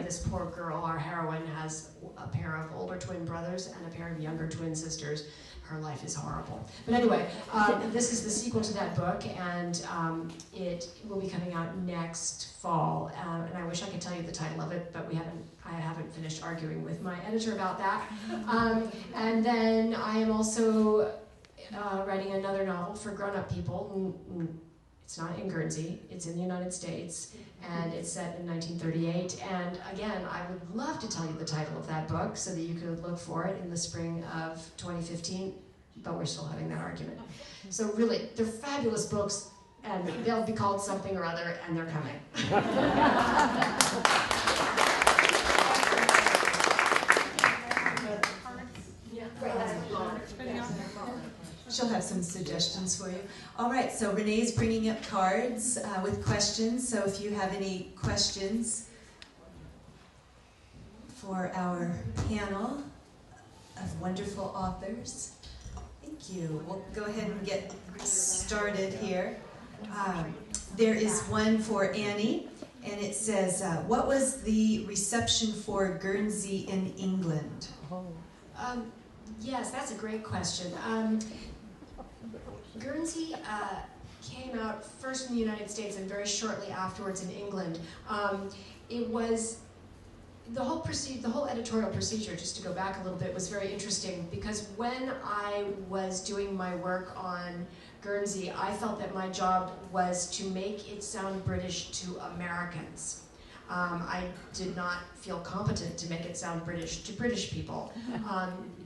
this poor girl, our heroine, has a pair of older twin brothers and a pair of younger twin sisters. Her life is horrible. But anyway, this is the sequel to that book, and it will be coming out next fall. And I wish I could tell you the title of it, but I haven't finished arguing with my editor about that. And then I am also writing another novel for grown-up people. It's not in Guernsey, it's in the United States, and it's set in 1938. And again, I would love to tell you the title of that book so that you could look for it in the spring of 2015, but we're still having that argument. So really, they're fabulous books, and they'll be called something or other, and they're coming. She'll have some suggestions for you. All right, so Renee's bringing up cards with questions. So if you have any questions for our panel of wonderful authors, thank you. We'll go ahead and get started here. There is one for Annie, and it says, what was the reception for Guernsey in England? Yes, that's a great question. Guernsey came out first in the United States and very shortly afterwards in England. It was the whole editorial procedure, just to go back a little bit, was very interesting because when I was doing my work on Guernsey, I felt that my job was to make it sound British to Americans. I did not feel competent to make it sound British to British people. And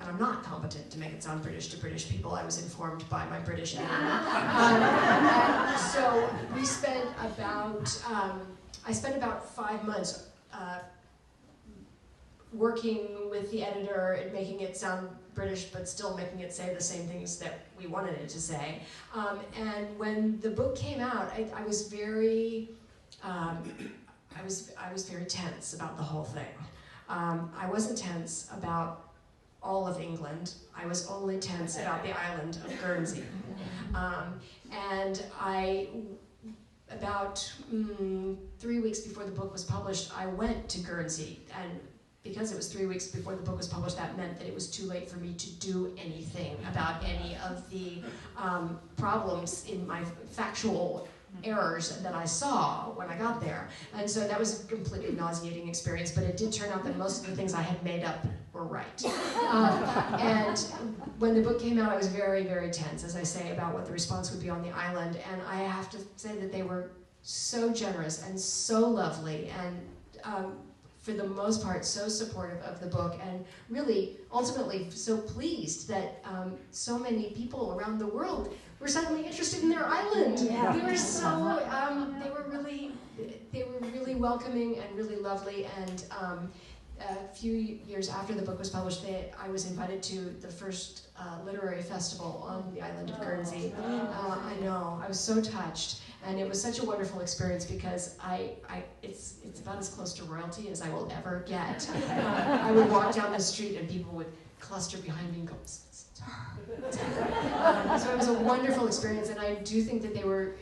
I'm not competent to make it sound British to British people. I was informed by my British editor. And so we spent I spent about 5 months working with the editor and making it sound British, but still making it say the same things that we wanted it to say. And when the book came out, I was very I was very tense about the whole thing. I wasn't tense about all of England. I was only tense about the island of Guernsey. And about 3 weeks before the book was published, I went to Guernsey. And because it was 3 weeks before the book was published, that meant that it was too late for me to do anything about any of the problems in my factual errors that I saw when I got there. And so that was a completely nauseating experience, but it did turn out that most of the things I had made up were right. And when the book came out, I was very, very tense, as I say, about what the response would be on the island. And I have to say that they were so generous and so lovely and for the most part, so supportive of the book, and really, ultimately, so pleased that so many people around the world were suddenly interested in their island. Yeah. They were so, they were really welcoming and really lovely. And a few years after the book was published, I was invited to the first literary festival on the island of Guernsey. I know, I was so touched. And it was such a wonderful experience because it's about as close to royalty as I will ever get. I would walk down the street and people would cluster behind me and go, it's her. So it was a wonderful experience, and I do think that they were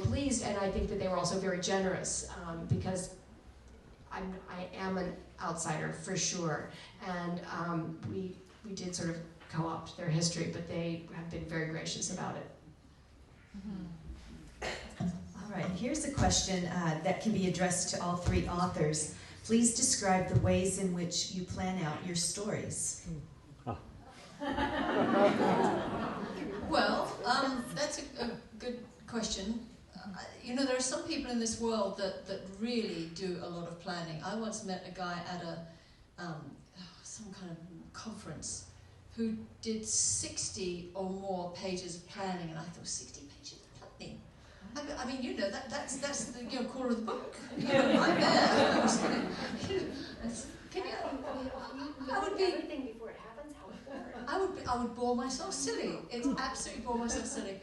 pleased, and I think that they were also very generous because I am an outsider for sure, and we did sort of co-opt their history, but they have been very gracious about it. All right, here's a question that can be addressed to all three authors. Please describe the ways in which you plan out your stories. Well, that's a good question. You know, there are some people in this world that really do a lot of planning. I once met a guy at some kind of conference who did 60 or more pages of planning, and I thought, 60 pages of planning? I mean, you know, that's the core of the book. You know, I'm there. Can you? I would be. Everything before it happens. How boring. I would bore myself silly. It's absolutely bore myself silly.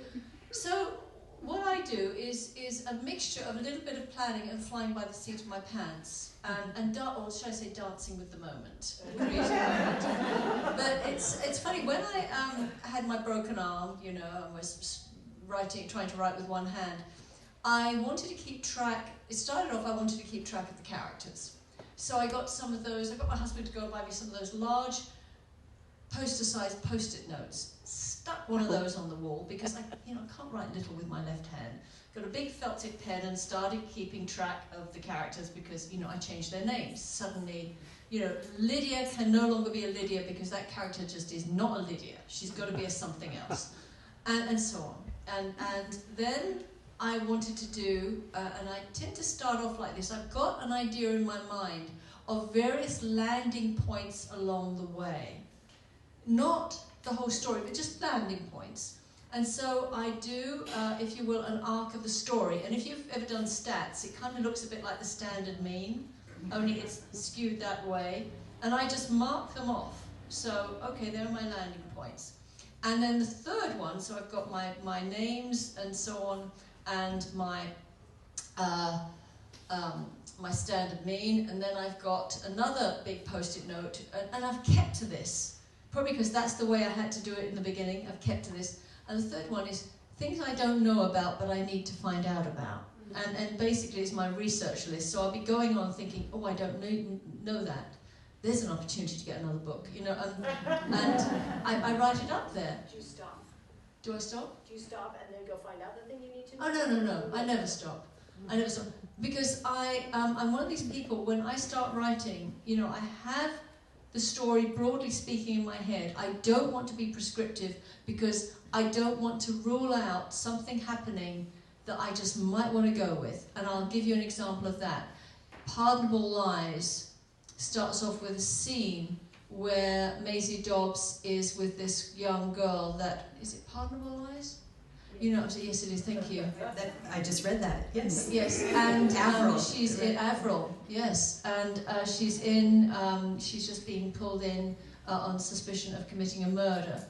So what I do is a mixture of a little bit of planning and flying by the seat of my pants, or should I say dancing with the moment, But it's funny, when I had my broken arm, you know, and was trying to write with one hand, I wanted to keep track. It started off, I wanted to keep track of the characters. So I got some of those. I got my husband to go and buy me some of those large poster-sized Post-it notes. Stuck one of those on the wall because I can't write little with my left hand. Got a big felt tip pen and started keeping track of the characters because I changed their names. Suddenly, Lydia can no longer be a Lydia because that character just is not a Lydia. She's got to be a something else, and so on. And then I wanted to do, and I tend to start off like this. I've got an idea in my mind of various landing points along the way, not the whole story, but just landing points. And so I do, if you will, an arc of the story. And if you've ever done stats, it kind of looks a bit like the standard mean, only it's skewed that way. And I just mark them off. So, okay, there are my landing points. And then the third one, so I've got my names and so on, and my standard mean, and then I've got another big Post-it note, and I've kept to this. Probably because that's the way I had to do it in the beginning. I've kept to this. And the third one is things I don't know about, but I need to find out about. And basically it's my research list. So I'll be going on thinking, oh, I don't know that. There's an opportunity to get another book, and I write it up there. Do you stop? Do I stop? Do you stop and then go find out the thing you need to? Oh, no. I never stop. Because I'm one of these people, when I start writing, I have the story, broadly speaking, in my head. I don't want to be prescriptive because I don't want to rule out something happening that I just might want to go with. And I'll give you an example of that. Pardonable Lies starts off with a scene where Maisie Dobbs is with this young girl is it Pardonable Lies? Yes, it is, thank you. I just read that, yes. Yes, and Avril. She's in Avril, yes, and she's just being pulled in on suspicion of committing a murder.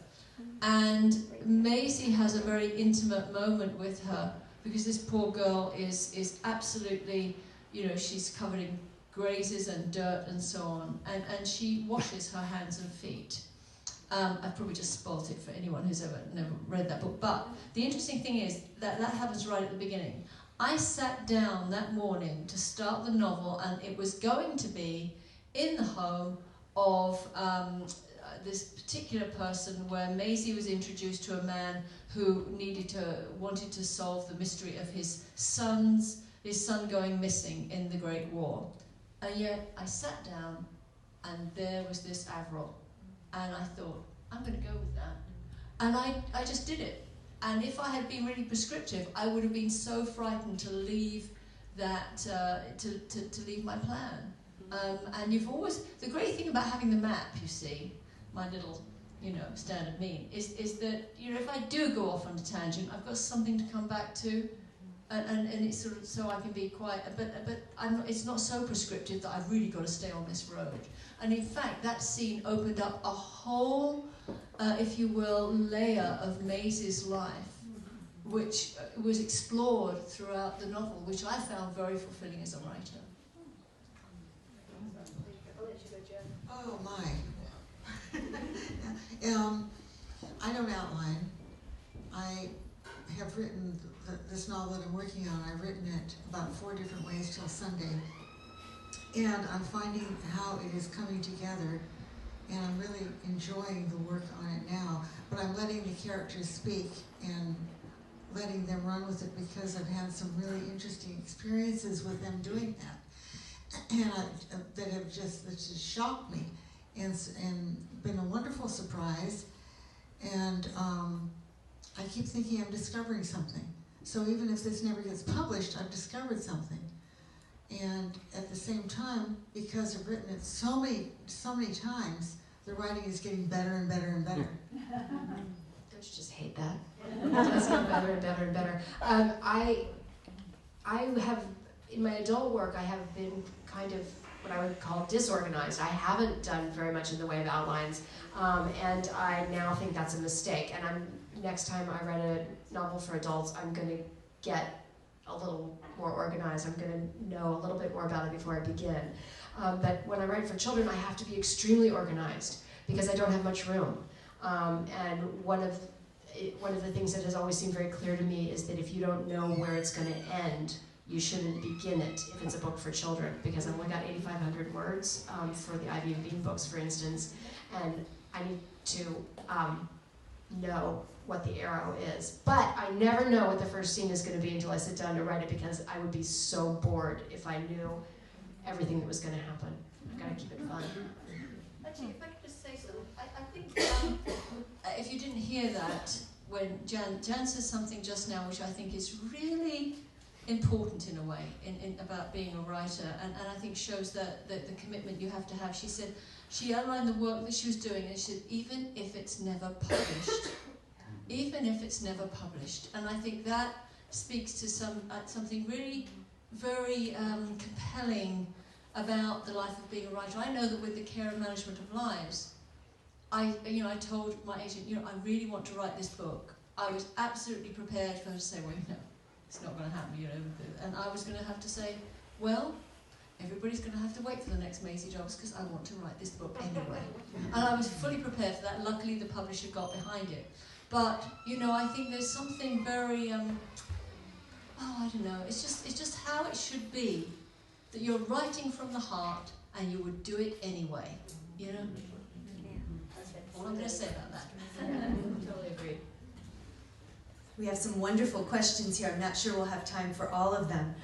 And Maisie has a very intimate moment with her because this poor girl is absolutely, she's covered in grazes and dirt and so on, and she washes her hands and feet. I've probably just spoilt it for anyone who's never read that book. But the interesting thing is that happens right at the beginning. I sat down that morning to start the novel, and it was going to be in the home of this particular person where Maisie was introduced to a man who wanted to solve the mystery of his son going missing in the Great War. And yet I sat down, and there was this Avril. And I thought, I'm going to go with that. And I just did it. And if I had been really prescriptive, I would have been so frightened to leave that, to leave my plan. And the great thing about having the map, you see, my little, standard mean, is that, if I do go off on a tangent, I've got something to come back to. And it's sort of, so I can be quite, but it's not so prescriptive that I've really got to stay on this road. And in fact, that scene opened up a whole, if you will, layer of Maisie's life, which was explored throughout the novel, which I found very fulfilling as a writer. Oh my. I don't outline. I have written this novel that I'm working on. I've written it about 4 different ways till Sunday. And I'm finding how it is coming together, and I'm really enjoying the work on it now. But I'm letting the characters speak and letting them run with it because I've had some really interesting experiences with them doing that, and that have just shocked me, and been a wonderful surprise. And I keep thinking I'm discovering something. So even if this never gets published, I've discovered something. And at the same time, because I've written it so many times, the writing is getting better and better and better. Don't you just hate that? It does get better and better and better. I have, in my adult work, I have been kind of what I would call disorganized. I haven't done very much in the way of outlines, and I now think that's a mistake. And next time I write a novel for adults, I'm going to get a little more organized. I'm going to know a little bit more about it before I begin. But when I write for children, I have to be extremely organized because I don't have much room. And one of the things that has always seemed very clear to me is that if you don't know where it's going to end, you shouldn't begin it if it's a book for children, because I've only got 8,500 words for the Ivy and Bean books, for instance, and I need to know what the arrow is. But I never know what the first scene is going to be until I sit down to write it, because I would be so bored if I knew everything that was going to happen. I've got to keep it fun. Actually, if I could just say something, I think if you didn't hear that, when Jan says something just now, which I think is really important in a way, about being a writer, and I think shows that the commitment you have to have. She said, she outlined the work that she was doing, and she said, even if it's never published, even if it's never published. And I think that speaks to something really very compelling about the life of being a writer. I know that with the care and management of lives, I told my agent, I really want to write this book. I was absolutely prepared for her to say, well, it's not going to happen, and I was going to have to say, well, everybody's going to have to wait for the next Maisie Jobs because I want to write this book anyway. And I was fully prepared for that. Luckily, the publisher got behind it. But, I think there's something very, I don't know, it's just how it should be, that you're writing from the heart and you would do it anyway, That's all I'm going to say about that. Totally agree. We have some wonderful questions here. I'm not sure we'll have time for all of them,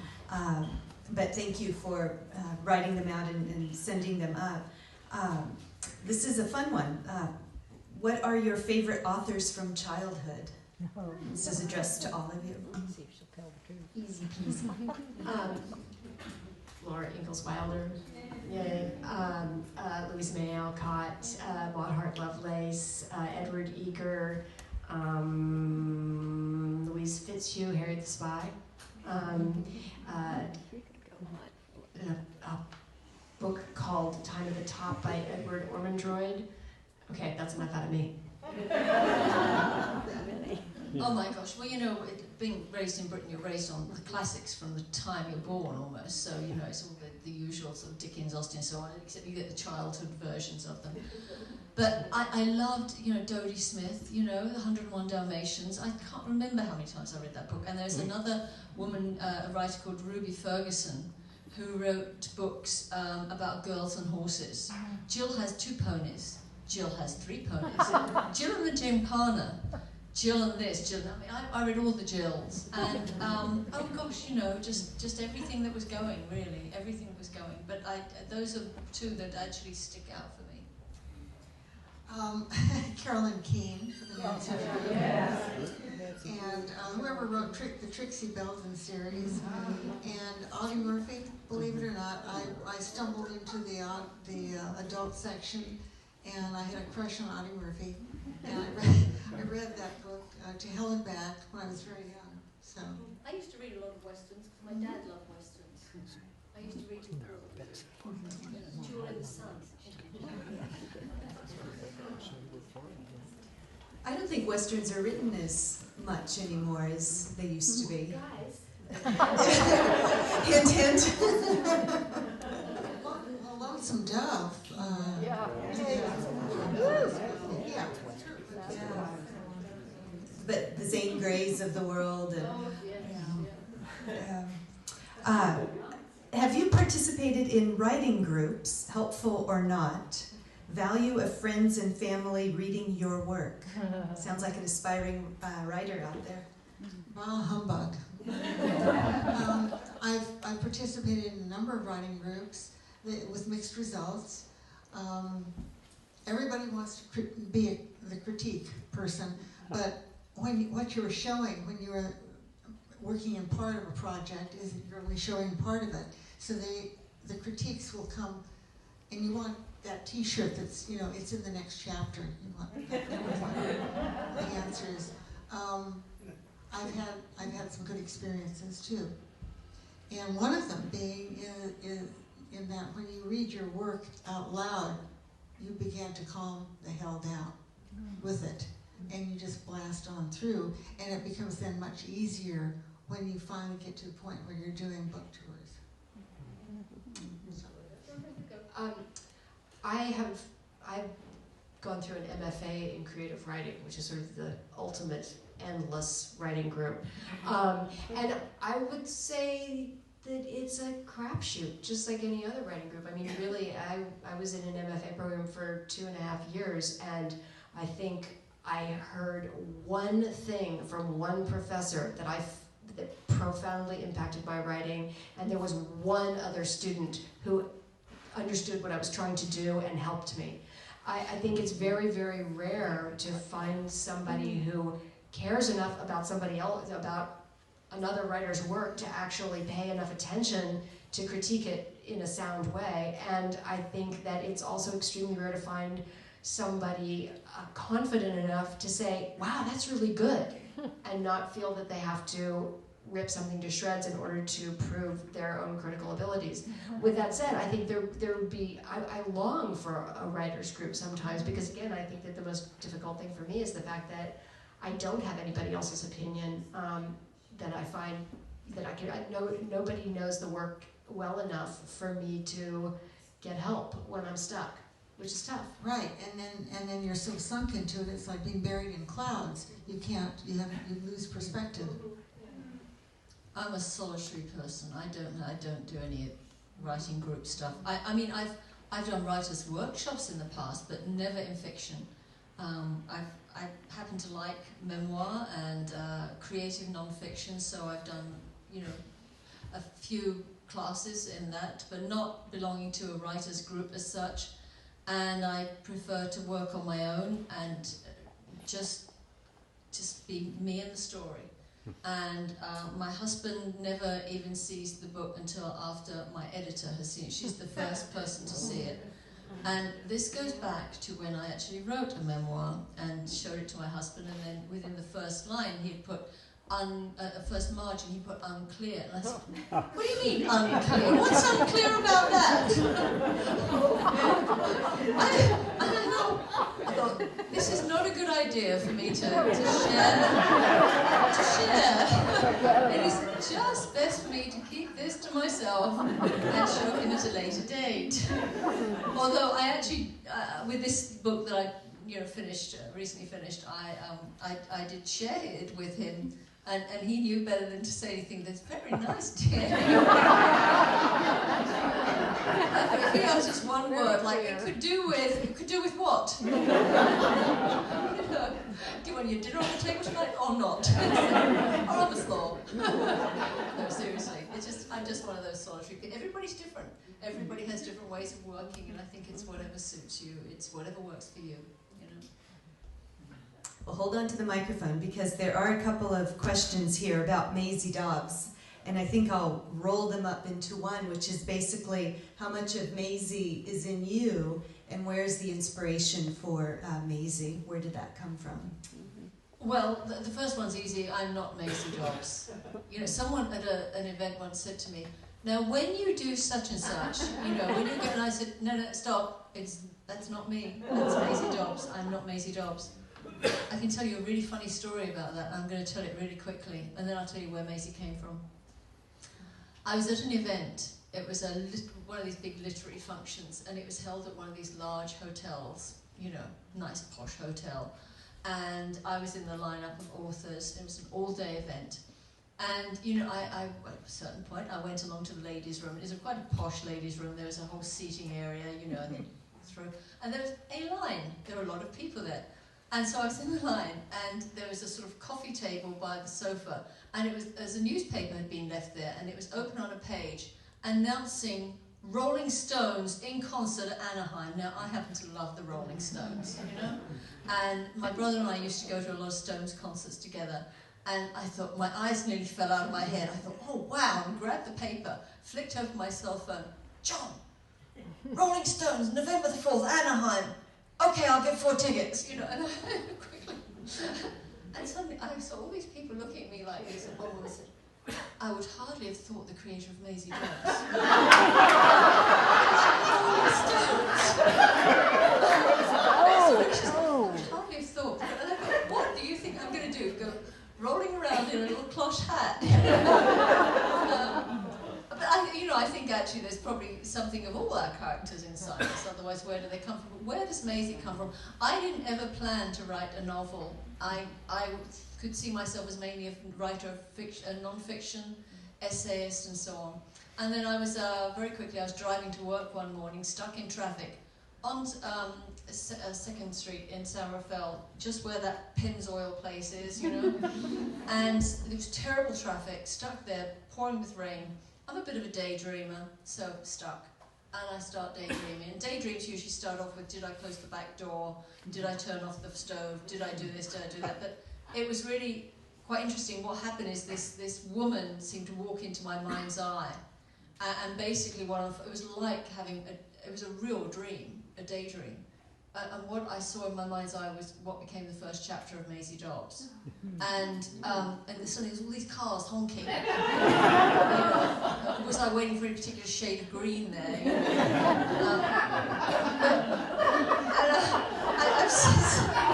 but thank you for writing them out and sending them up. This is a fun one. What are your favorite authors from childhood? This is addressed to all of you. Easy peasy. Laura Ingalls Wilder, yay. Louisa May Alcott, Maud Hart Lovelace, Edward Eager, Louise Fitzhugh, Harriet the Spy. A book called Time at the Top by Edward Ormondroyd. Okay, that's enough out of me. Oh my gosh, well, being raised in Britain, you're raised on the classics from the time you're born almost, so, it's all the usual sort of Dickens, Austen and so on, except you get the childhood versions of them. But I loved, Dodie Smith, the 101 Dalmatians. I can't remember how many times I read that book. And there's another woman, a writer called Ruby Ferguson, who wrote books about girls and horses. Jill has 2 ponies. Jill has 3 ponies. Jill and the Gymkhana. Jill and this, Jill. I read all the Jills, and oh gosh, just everything that was going, really, everything that was going. But those are 2 that actually stick out for me. Carolyn Keene for the Marin TV. Yeah. And whoever wrote the Trixie Belden series, and Audie Murphy. Believe it or not, I stumbled into the adult section, and I had a crush on Audie Murphy, and I read that book to hell and back when I was very young. So I used to read a lot of westerns because my dad loved westerns. I used to read Jewel in the Sun. I don't think westerns are written as much anymore as they used to be. Hint, hint. Lonesome Dove. Yeah. But the Zane Greys of the world. And, have you participated in writing groups, helpful or not? Value of friends and family reading your work. Sounds like an aspiring writer out there. Bah humbug. I've participated in a number of writing groups with mixed results. Everybody wants to be the critique person, but what you're showing when you're working in part of a project is that you're only showing part of it. So the critiques will come, and you want that T-shirt that's, it's in the next chapter. You want the answers. I've had some good experiences too, and one of them being in that when you read your work out loud, you begin to calm the hell down with it, and you just blast on through, and it becomes then much easier when you finally get to the point where you're doing book tours. I've gone through an MFA in creative writing, which is sort of the ultimate endless writing group, and I would say that it's a crapshoot, just like any other writing group. I mean, really, I was in an MFA program for 2.5 years, and I think I heard one thing from one professor that profoundly impacted my writing, and there was one other student who understood what I was trying to do and helped me. I think it's very, very rare to find somebody who cares enough about somebody else, about another writer's work, to actually pay enough attention to critique it in a sound way. And I think that it's also extremely rare to find somebody confident enough to say, wow, that's really good, and not feel that they have to rip something to shreds in order to prove their own critical abilities. With that said, I think there would be, I long for a writer's group sometimes, because again, I think that the most difficult thing for me is the fact that I don't have anybody else's opinion, that I find that nobody knows the work well enough for me to get help when I'm stuck, which is tough. Right, and then you're so sunk into it, it's like being buried in clouds. You lose perspective. I'm a solitary person. I don't do any writing group stuff. I mean, I've done writers' workshops in the past, but never in fiction. I happen to like memoir and creative non-fiction, so I've done, a few classes in that, but not belonging to a writer's group as such. And I prefer to work on my own and just be me and the story. And my husband never even sees the book until after my editor has seen it. She's the first person to see it. And this goes back to when I actually wrote a memoir and showed it to my husband, and then within the first line he'd put first margin he put unclear. And I said, what do you mean unclear? What's unclear about that? I thought, this is not a good idea for me to share. It is just best for me to keep this to myself and show him at a later date. Although I actually, with this book that I recently finished, I did share it with him. And he knew better than to say anything. That's very nice, dear. If he asked just one word, like it could do with what? Do you want your dinner on the table tonight or not? Or on the floor? No, seriously. I'm just one of those solitary people. Everybody's different. Everybody has different ways of working, and I think it's whatever suits you. It's whatever works for you. Well, hold on to the microphone, because there are a couple of questions here about Maisie Dobbs, and I think I'll roll them up into one, which is basically how much of Maisie is in you, and where's the inspiration for Maisie? Where did that come from? Well, the first one's easy. I'm not Maisie Dobbs. Someone at an event once said to me, now when you do such and such, when you go, and I said, no, stop. That's not me. That's Maisie Dobbs. I'm not Maisie Dobbs. I can tell you a really funny story about that. I'm going to tell it really quickly, and then I'll tell you where Maisie came from. I was at an event. It was one of these big literary functions, and it was held at one of these large hotels, nice posh hotel. And I was in the lineup of authors. It was an all-day event. And, at a certain point, I went along to the ladies' room. It was quite a posh ladies' room. There was a whole seating area, and there was a line. There were a lot of people there. And so I was in the line, and there was a sort of coffee table by the sofa, and as a newspaper had been left there, and it was open on a page, announcing Rolling Stones in concert at Anaheim. Now, I happen to love the Rolling Stones, you know? And my brother and I used to go to a lot of Stones concerts together, and I thought, my eyes nearly fell out of my head. I thought, oh, wow, and grabbed the paper, flicked open my cell phone. John, Rolling Stones, November the 4th, Anaheim. Okay, I'll get 4 tickets, you know, and I quickly. And suddenly I saw all these people looking at me like this, and one woman said, I would hardly have thought the creator of Maisie Jones. I would hardly have thought. And I thought, what do you think I'm going to do? Go rolling around in a little cloche hat? But I think actually there's probably something of all our characters inside us, otherwise where do they come from? But where does Maisie come from? I didn't ever plan to write a novel. I could see myself as mainly a writer of fiction, non-fiction, essayist and so on. And then I was, very quickly, I was driving to work one morning, stuck in traffic, on 2nd Street in San Rafael, just where that Pennzoil place is, you know. And there was terrible traffic, stuck there, pouring with rain. I'm a bit of a daydreamer, so stuck. And I start daydreaming. And daydreams usually start off with, did I close the back door? Did I turn off the stove? Did I do this? Did I do that? But it was really quite interesting. What happened is this woman seemed to walk into my mind's eye. And basically it was like having, it was a real dream, a daydream. And what I saw in my mind's eye was what became the first chapter of Maisie Dobbs. And suddenly there's all these cars honking. Was I waiting for any particular shade of green there? You know?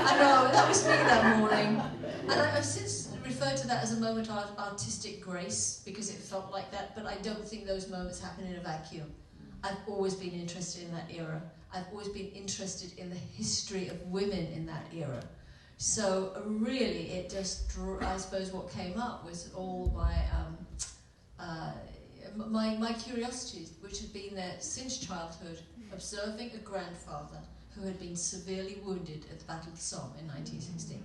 I know, that was me that morning. And I've since referred to that as a moment of artistic grace, because it felt like that, but I don't think those moments happen in a vacuum. I've always been interested in that era. I've always been interested in the history of women in that era. So really, it just I suppose what came up was all my curiosities, which had been there since childhood, observing a grandfather who had been severely wounded at the Battle of the Somme in 1916,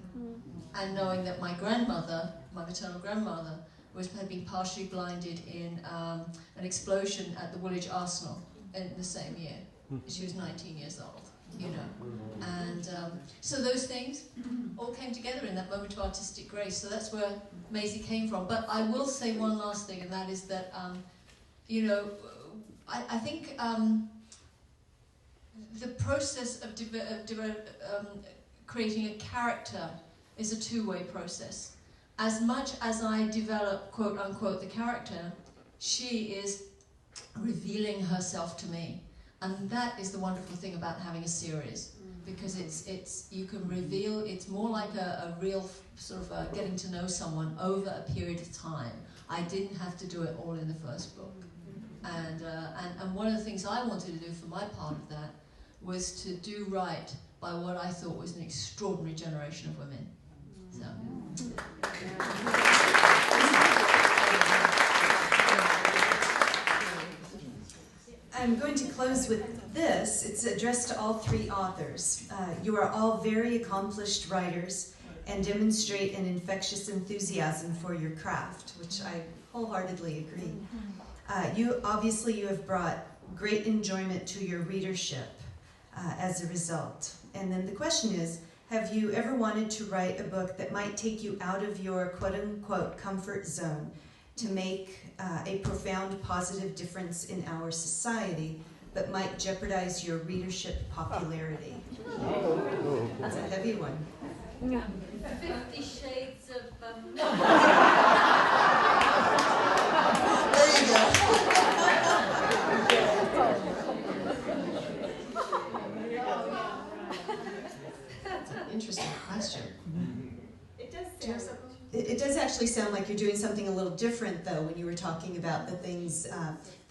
and knowing that my grandmother, my maternal grandmother, had been partially blinded in an explosion at the Woolwich Arsenal in the same year. She was 19 years old, you know. And so those things all came together in that moment of artistic grace. So that's where Maisie came from. But I will say one last thing, and that is that, I think the process of creating a character is a two-way process. As much as I develop, quote unquote, the character, she is revealing herself to me. And that is the wonderful thing about having a series, because it's you can reveal, it's more like a real sort of getting to know someone over a period of time. I didn't have to do it all in the first book. And one of the things I wanted to do for my part of that was to do right by what I thought was an extraordinary generation of women. So. I'm going to close with this. It's addressed to all three authors. You are all very accomplished writers and demonstrate an infectious enthusiasm for your craft, which I wholeheartedly agree. You have brought great enjoyment to your readership as a result. And then the question is, have you ever wanted to write a book that might take you out of your quote-unquote comfort zone to make a profound positive difference in our society, but might jeopardize your readership popularity? That's a heavy one. 50 Shades of... There you go. That's an interesting question. It does sound... It does actually sound like you're doing something a little different, though, when you were talking about the things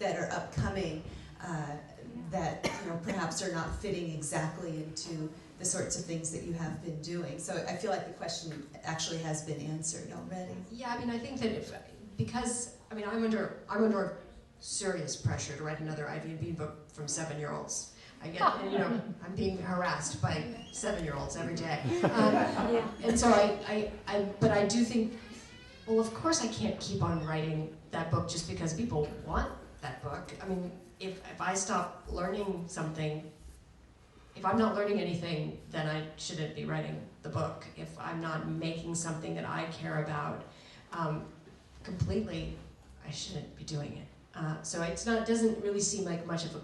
that are upcoming that perhaps are not fitting exactly into the sorts of things that you have been doing. So I feel like the question actually has been answered already. Yeah, I mean, I think that I'm under serious pressure to write another Ivy and Bean book from 7-year-olds. I get, I'm being harassed by 7-year-olds every day. And so but I do think, well, of course I can't keep on writing that book just because people want that book. I mean, if I stop learning something, if I'm not learning anything, then I shouldn't be writing the book. If I'm not making something that I care about completely, I shouldn't be doing it. So it doesn't really seem like much of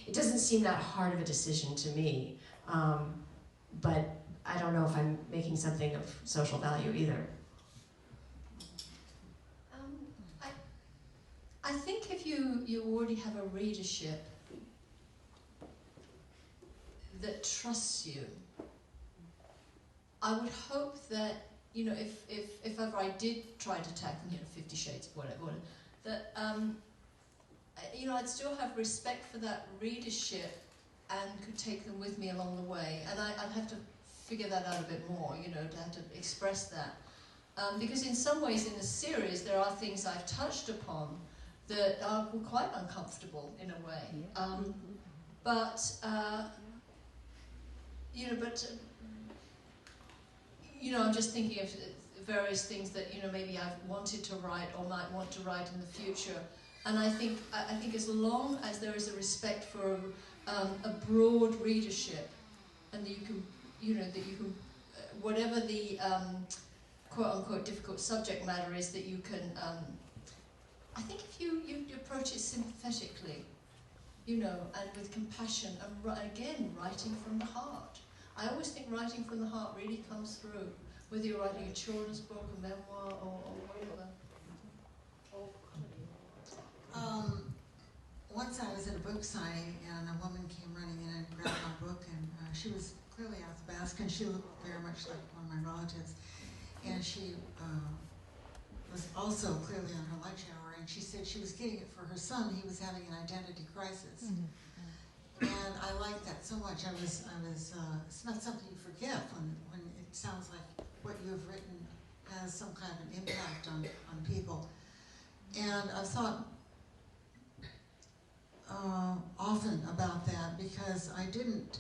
it doesn't seem that hard of a decision to me. But I don't know if I'm making something of social value either. I think if you already have a readership that trusts you, I would hope that, if ever I did try to tackle, 50 Shades, whatever, that, I'd still have respect for that readership and could take them with me along the way. And I'd have to figure that out a bit more, to have to express that. Because in some ways in the series, there are things I've touched upon that are quite uncomfortable in a way. I'm just thinking of various things that, maybe I've wanted to write or might want to write in the future. And I think as long as there is a respect for a broad readership, and that you can, whatever the quote-unquote difficult subject matter is, that you can, I think if you approach it sympathetically, and with compassion, and again, writing from the heart. I always think writing from the heart really comes through, whether you're writing a children's book, a memoir, or whatever. Once I was at a book signing, and a woman came running in and grabbed my book, and she was clearly out the basket, and she looked very much like one of my relatives. And she was also clearly on her lunch hour, and she said she was getting it for her son. He was having an identity crisis. And I liked that so much. It's not something you forget when it sounds like what you have written has some kind of an impact on people. And I've thought often about that, because I didn't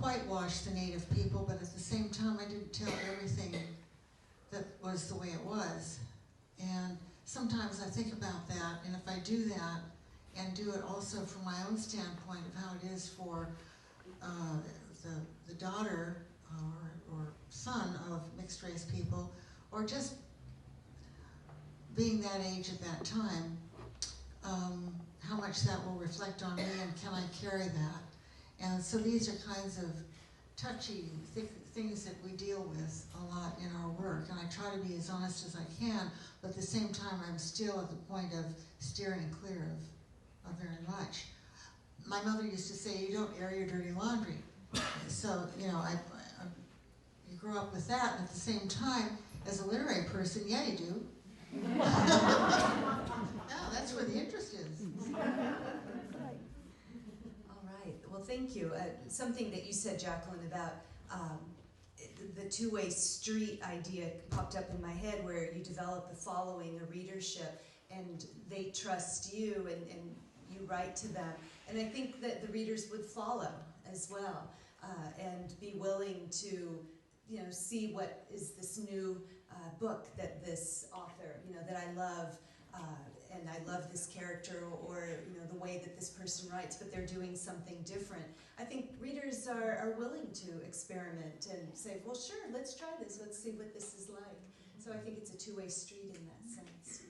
whitewash the Native people, but at the same time I didn't tell everything that was the way it was. And sometimes I think about that, and if I do that, and do it also from my own standpoint of how it is for the daughter or son of mixed race people, or just being that age at that time, how much that will reflect on me, and can I carry that? And so these are kinds of touchy things that we deal with a lot in our work, and I try to be as honest as I can, but at the same time I'm still at the point of steering clear of very much. My mother used to say, you don't air your dirty laundry. So, you grow up with that, and at the same time, as a literary person, yeah, you do. No, that's where the interest is. All right. Well, thank you. Something that you said, Jacqueline, about the two-way street idea popped up in my head, where you develop a following, a readership, and they trust you, and you write to them. And I think that the readers would follow as well, and be willing to, see what is this new book that this author, that I love, and I love this character, or the way that this person writes, but they're doing something different. I think readers are willing to experiment and say, well, sure, let's try this, let's see what this is like. So I think it's a two-way street in that sense.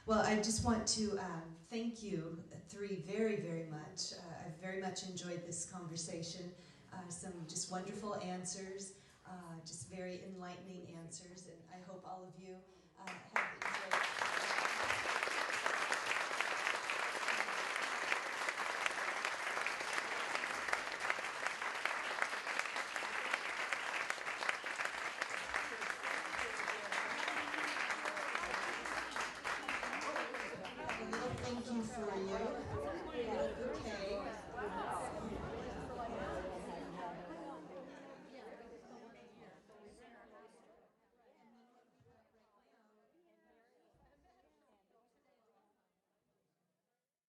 Well, I just want to thank you three very, very much. I've very much enjoyed this conversation. Some just wonderful answers, just very enlightening answers, and I hope all of you have enjoyed it.